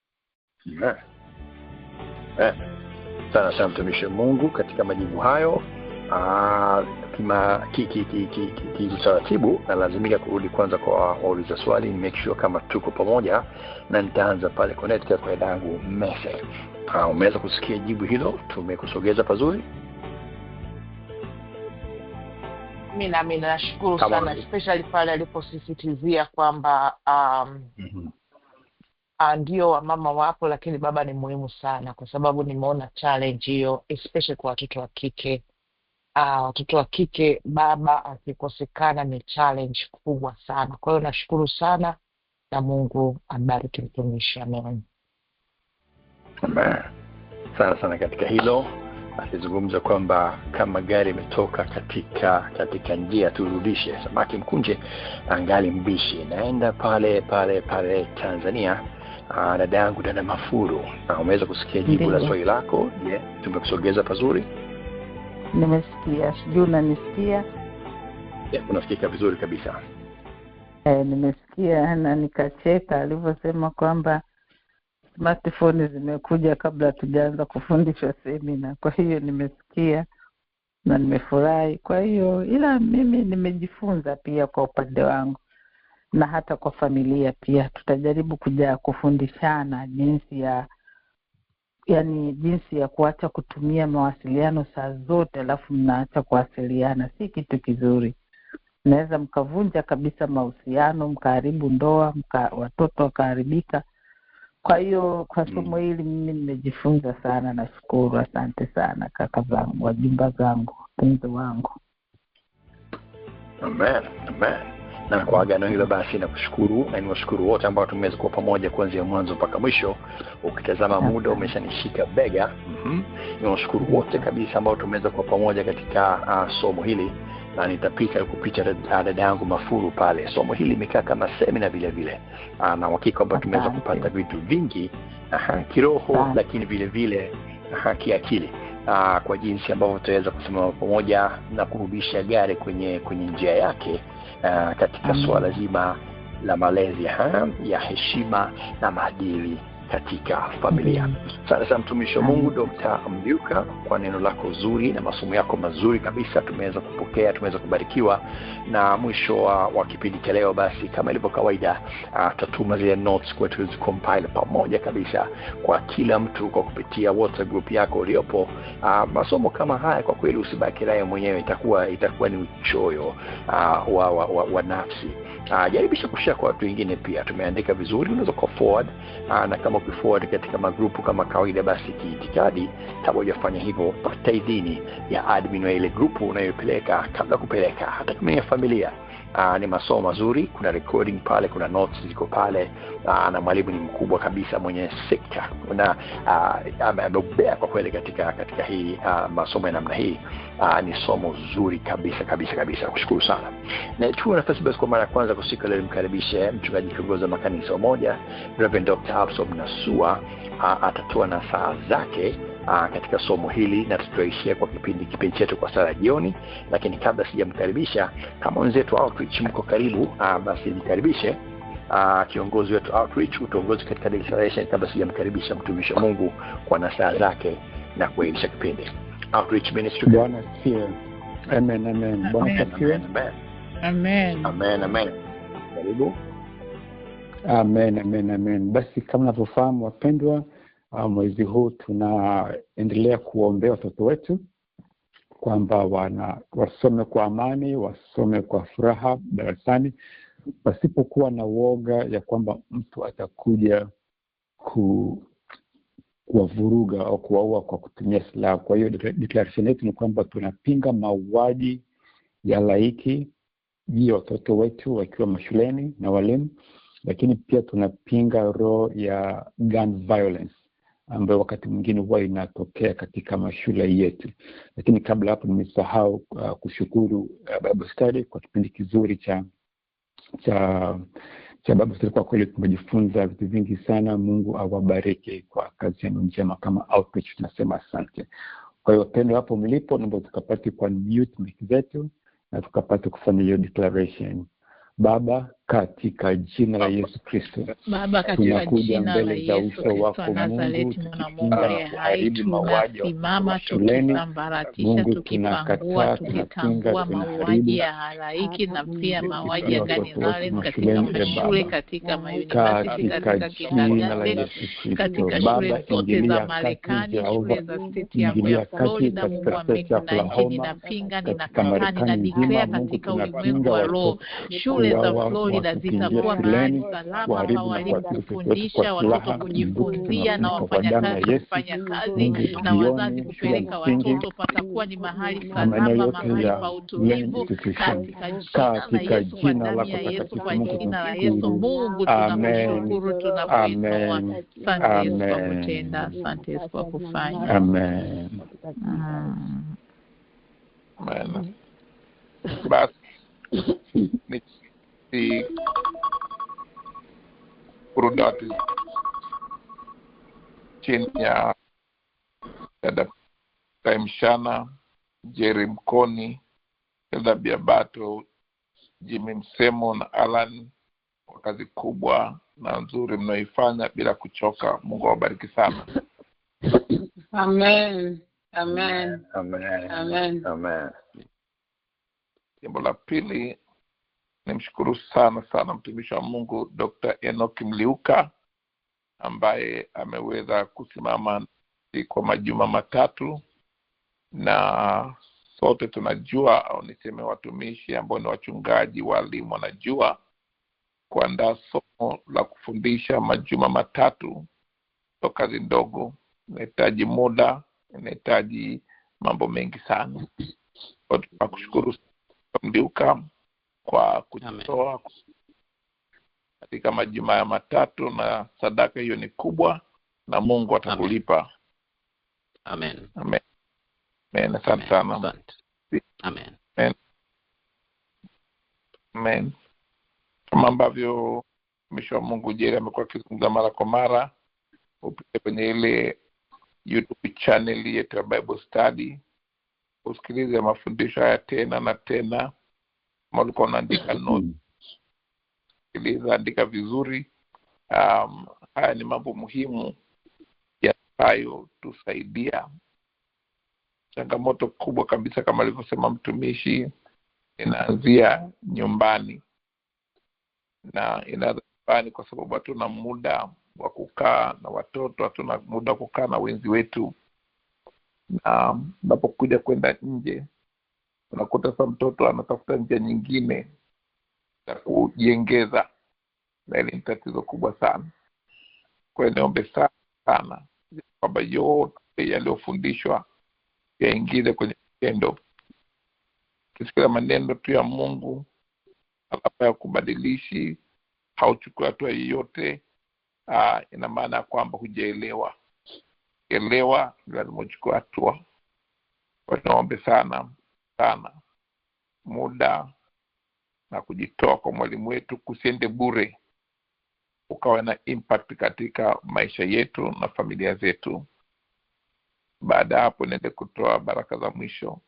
Sana mtumishi Mungu katika majibu hayo. Kiutaratibu na lazimika kurudi kwanza kwa wauliza swali, make sure kama tuko pamoja, na nitaanza pale connect kwa dangu message. Umeweza kusikia jibu hilo? Tumekusogeza pazuri. Mimi nashukuru sana, especially pale aliposisitizia kwamba ndio wamama wapo, lakini baba ni muhimu sana, kwa sababu nimeona challenge hiyo especially kwa watoto wa kike. Watoto wa kike baba akikosekana ni challenge kubwa sana. Kwa hiyo nashukuru sana na Mungu abariki mtumishi. Amen. Amen. sana sana katika hilo. Alizungumza kwamba kama gari imetoka katika njia turudishe. Samaki mkunje angali mbishi. Naenda pale Tanzania. Dada yangu dada Mafuru, umeweza kusikia jibu la swali lako? Je, tumekusogeza pazuri? Nimesikia. Sijui unanisikia? Unasikika vizuri kabisa. Nimesikia na nikacheka alivyosema kwamba smartphone zimekuja kabla tujaanza kufundishwa semina. Kwa hiyo nimesikia na nimefurahi. Kwa hiyo ila mimi nimejifunza pia kwa upande wangu na hata kwa familia pia. Tutajaribu kuja kufundishana jinsi ya kuacha kutumia mawasiliano saa zote alafu mnaacha kuwasiliana. Si kitu kizuri. Naweza mkavunja kabisa mahusiano, mkaharibu ndoa, watoto wakaharibika. Kwa hiyo kwa somo hili mimi nimejifunza sana. Nashukuru, asante sana kaka zangu, wajumba zangu, wapenzi wangu. Amen. Na kwa agano hilo basi nakushukuru, na niwashukuru wote ambao tumeweza kuwa pamoja kuanzia mwanzo mpaka mwisho. Ukitazama muda umeshanishika bega. Niwashukuru wote kabisa ambao tumeweza kuwa pamoja katika somo hili, na nitapita kupita dada yangu Mafuru pale. Somo hili limekaa kama semina vile na hakika kwamba tumeweza kupata vitu vingi kiroho, lakini vile kiakili, kwa jinsi ambavyo tutaweza kusimama pamoja na kurudisha gari kwenye njia yake katika swala zima la malezi ya heshima na maadili katika familia. Sasa mtumishi wa Mungu Dr. Mbiuka, kwa neno lako zuri na masomo yako mazuri kabisa, tumeweza kupokea, tumeweza kubarikiwa. Na mwisho wa kipindi cha leo basi, kama ilivyo kawaida, tutatuma zile notes kwa tuzicompile pamoja kabisa kwa kila mtu kwa kupitia WhatsApp group yako uliopo. Masomo kama haya kwa kweli usibaki nayo mwenyewe, itakuwa ni uchoyo wa nafsi. Jaribisha kushare kwa watu wengine pia. Tumeandika vizuri, unaweza ku forward, na kama ukiforward katika magrupu kama kawaida, basi kiitikadi kama hujafanya hivyo, pata idhini ya admin wa ile grupu unayopeleka kabla kupeleka hata kama ya familia. Ni masomo mazuri, kuna recording pale, kuna notes ziko pale, na mwalimu ni mkubwa kabisa mwenye sekta na amebobea kwa kweli katika hii masomo ya namna hii. Ni somo zuri kabisa. Kushukuru sana. Na chukua nafasi basi kwa mara ya kwanza kusikia leo nimkaribishe mchungaji kiongozi wa makanisa moja, Reverend Dr. Absalom Nasua. Atatoa nasaha zake katika somo hili, na tutaishia kwa kipindi chetu kwa sala jioni. Lakini kabla sijamkaribisha, kama wenzetu outreach mko karibu, basi nikaribishe kiongozi wetu outreach, utongozi katika declaration, kabla sijamkaribisha mtumishi wa Mungu kwa nasaha zake na kuilisha kipindi. Outreach Ministry. Bwana asifiwe. Amen. Bwana asifiwe. Amen. Karibu. Amen. Basi kama mnavyofahamu wapendwa, mwezi huu tunaendelea kuombea watoto wetu kwamba wasome kwa amani, wasome kwa furaha darasani, pasipokuwa na uoga ya kwamba mtu atakuja kuwavuruga au kuwaua kwa kutumia silaha. Kwa hiyo declaration yetu ni kwamba tunapinga mauaji ya halaiki juu ya watoto wetu wakiwa mashuleni na walimu, lakini pia tunapinga roho ya gun violence ambayo wakati mwingine huwa inatokea katika mashule yetu. Lakini kabla hapo nimesahau kushukuru Bible Study kwa kipindi kizuri cha Bible Study. Kwa kweli tumejifunza vitu vingi sana. Mungu awabariki kwa kazi yenu njema kama outreach, tunasema asante. Kwa hiyo pendo hapo mlipo, naomba tukapate kwa mute mic zetu na tukapate kufanya hiyo declaration. Baba, katika jina la Yesu Kristo, Baba, katika jina la Yesu Kristo wa Nazareti, mwana Mungu aliye hai, tunasimama tukisambaratisha, tukipangua, tukitambua mauaji ya halaiki na pia mauaji ya ganizale katika mashule, katika mauniversity, katika kindergarten, katika shule zote za Marekani, shule za state ya Florida. Mungu wa mbingu na nchi, ninapinga, ninakataa, ninadeclare katika ulimwengu wa roho, shule za Florida, na zitakuwa mahali salama pa walimu kufundisha, watoto kujifunzia na wafanyakazi kufanya kazi na wazazi kupeleka watoto. Patakuwa ni mahali salama, mahali pa utulivu katika jina la Yesu, kwa damu ya Yesu, kwa jina la Yesu. Mungu tunakushukuru, tunakuinua. Asante Yesu kwa kutenda, asante Yesu kwa kufanya. Amen. Amen. Basi ni kurudati chini ya dada Mshana, Jerry Mkoni, Elda Biabato, Jimmy Msemo na Alan kwa kazi kubwa na nzuri mnaoifanya bila kuchoka. Mungu awabariki sana. Amen. Amen. Amen. Amen. Amen. Jambo la pili, nimshukuru sana mtumishi wa Mungu Dr. Enoch Mliuka ambaye ameweza kusimama kwa majuma matatu, na sote tunajua, au niseme watumishi ambao ni wachungaji, walimu, wanajua kuandaa somo la kufundisha majuma matatu sio kazi ndogo. Inahitaji muda, inahitaji mambo mengi sana. Tunakushukuru Mliuka kwa kujitoa katika majuma ya matatu, na sadaka hiyo ni kubwa na Mungu atakulipa. Amen. Amen. Amen. Asante sana. Amen. Amen. Amen. Kama ambavyo mtumishi wa Mungu Jerry amekuwa akizungumza mara kwa mara, upite kwenye ile YouTube channel yetu ya Bible Study, usikilize mafundisho haya tena na tena. Kama ulikuwa unaandika notes, sikiliza, andika vizuri. Haya ni mambo muhimu yatakayo tusaidia. Changamoto kubwa kabisa kama alivyosema mtumishi inaanzia nyumbani, na inaanza nyumbani kwa sababu hatuna muda wa kukaa na watoto, hatuna muda wa kukaa na wenzi wetu, na unapokuja kwenda nje unakuta sasa mtoto anatafuta njia nyingine za kujiengeza, na ile ni tatizo kubwa sana. Kwa hiyo niombe sana kwamba yote yaliyofundishwa yaingize kwenye vitendo. Kisikia maneno tu ya Mungu alafu ya kubadilishi, hauchukua hatua yoyote, ina maana kwamba hujaelewa. Elewa, lazima uchukue hatua. Kwa hiyo naombe sana muda na kujitoa kwa mwalimu wetu kusiende bure, ukawa na impact katika maisha yetu na familia zetu. Baada hapo niende kutoa baraka za mwisho.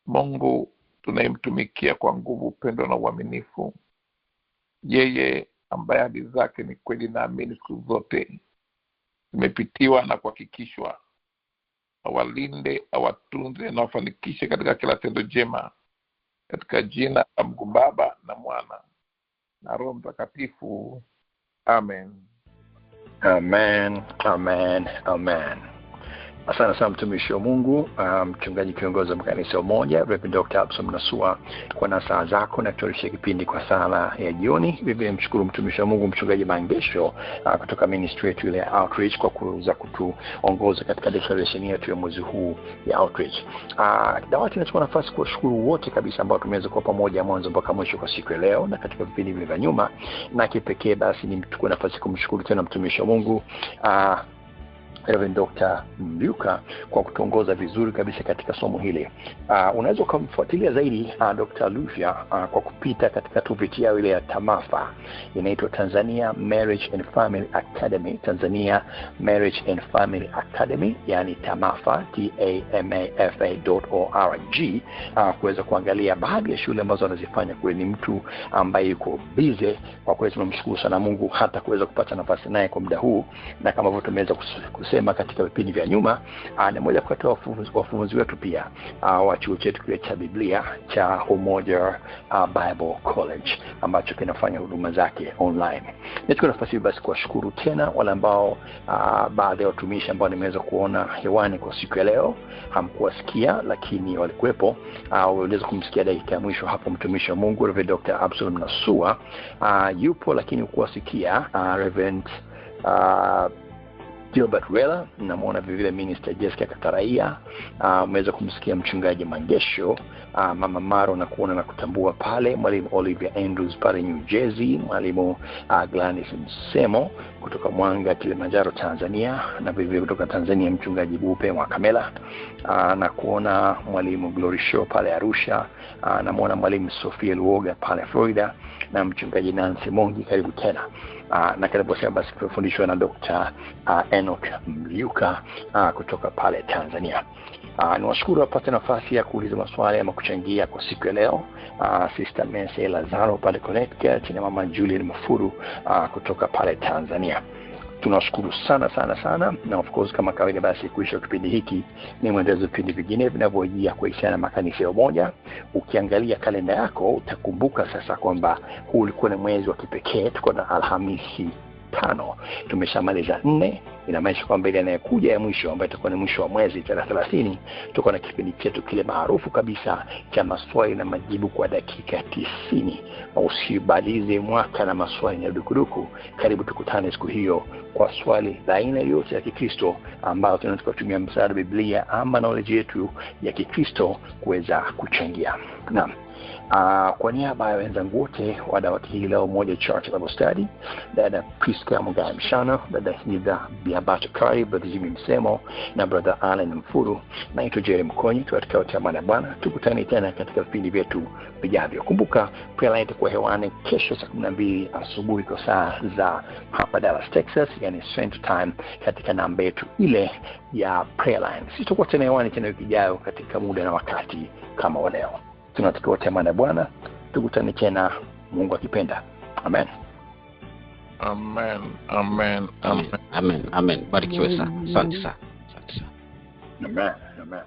Mungu tunayemtumikia kwa nguvu, upendo na uaminifu, yeye ambaye ahadi zake ni kweli na amini siku zote, zimepitiwa na kuhakikishwa, awalinde, awatunze na wafanikishe katika kila tendo jema, katika jina la Mungu Baba na Mwana na Roho Mtakatifu. Amen. Amen. Amen. Amen. Asante sana mtumishi wa Mungu, mchungaji kiongozi wa kanisa moja, Reverend Dr. Absalom Nasua, kwa nasaa zako na tulishe kipindi kwa sala ya jioni. Vivyo mshukuru mtumishi wa Mungu mchungaji Mangesho kutoka ministry yetu ile ya outreach kwa kuweza kutuongoza katika declaration yetu ya mwezi huu ya outreach. Dawati nachukua nafasi kuwashukuru wote kabisa ambao tumeweza kuwa pamoja mwanzo mpaka mwisho kwa siku ya leo na katika vipindi vya nyuma, na kipekee basi nimchukue nafasi kumshukuru tena mtumishi wa Mungu Reverend Dr. Mliuka kwa kutuongoza vizuri kabisa katika somo hili. Unaweza kumfuatilia zaidi Dr. Lufia kwa kupita katika tovuti yao ile ya TAMAFA, inaitwa Tanzania Marriage and Family Academy, Tanzania Marriage and Family Academy, yani TAMAFA, TAMAFA.org, kuweza kuangalia baadhi ya shule ambazo wanazifanya. Kwa ni mtu ambaye yuko busy, kwa kweli tunamshukuru sana Mungu hata kuweza kupata nafasi naye kwa muda huu, na kama vile tumeweza kusema tumesema katika vipindi vya nyuma, ni moja kati ya wafunzi wetu pia wa chuo chetu kile cha Biblia cha Umoja Bible College ambacho kinafanya huduma zake online. Nichukue nafasi hii basi kuwashukuru tena wale ambao baadhi ya watumishi ambao nimeweza kuona hewani kwa siku ya leo. Hamkuwasikia lakini walikuwepo. Waliweza kumsikia dakika ya mwisho hapo mtumishi wa Mungu Reverend Dr. Absalom Nasua yupo, lakini ukuwasikia Reverend Gilbert Rela, namuona vile Minister Jessica Kataraia, umeweza kumsikia mchungaji Mangesho, Mama Maro na kuona na kutambua pale, mwalimu Olivia Andrews pale New Jersey, mwalimu Gladys Msemo kutoka Mwanga Kilimanjaro Tanzania, na vile kutoka Tanzania mchungaji Bupe Mwakamela, na kuona mwalimu Glory Show pale Arusha, na muona mwalimu Sofia Luoga pale Florida, na mchungaji Nancy Mongi, karibu tena. Na karibu sana basi kufundishwa na Dr. Enoch Mliuka kutoka pale Tanzania. Niwashukuru wapate nafasi ya kuuliza maswali ama kuchangia kwa siku ya leo. Sister Mercy Lazaro pale Connecticut, na Mama Julian Mafuru kutoka pale Tanzania. Tunashukuru sana, na of course kama kawaida basi kuisha kipindi hiki ni mwendelezo vipindi vingine vinavyojia kuhusiana na makanisa ya umoja. Ukiangalia kalenda yako utakumbuka sasa kwamba huu ulikuwa ni mwezi wa kipekee. Tuko na Alhamisi 5, tumeshamaliza 4. Inamaanisha kwamba ile inayokuja ya mwisho ambayo itakuwa ni mwisho wa mwezi 30, tuko na kipindi chetu kile maarufu kabisa cha maswali na majibu kwa dakika 90. Usibalize mwaka na maswali na dukuduku. Karibu tukutane siku hiyo kwa swali la aina yote ya Kikristo ambayo tunaweza kutumia msaada wa Biblia ama knowledge yetu ya Kikristo kuweza kuchangia. Naam. Kwa niaba ya wenzangu wote wa dawati hili la Umoja Church Bible Study, dada Priska Mugamishana, dada Hilda Biabato Kari, brother Jimmy Msemo na brother Allen Mfuru, naitwa Jerry Mkonyi, tukatika utamana Bwana. Tukutane tena katika vipindi vyetu vijavyo. Kumbuka prayer line itakuwa hewani kesho saa 12 asubuhi kwa saa za hapa Dallas, Texas, yani Central Time, katika namba yetu ile ya prayer line. Sisi tutakuwa tena hewani tena wiki ijayo katika muda na wakati kama wa leo. Tunatakiwa tema Bwana, tukutane tena Mungu akipenda. Amen. Amen. Amen. Amen. Amen. Amen. Barikiwe sana. Asante sana. Amen. Amen.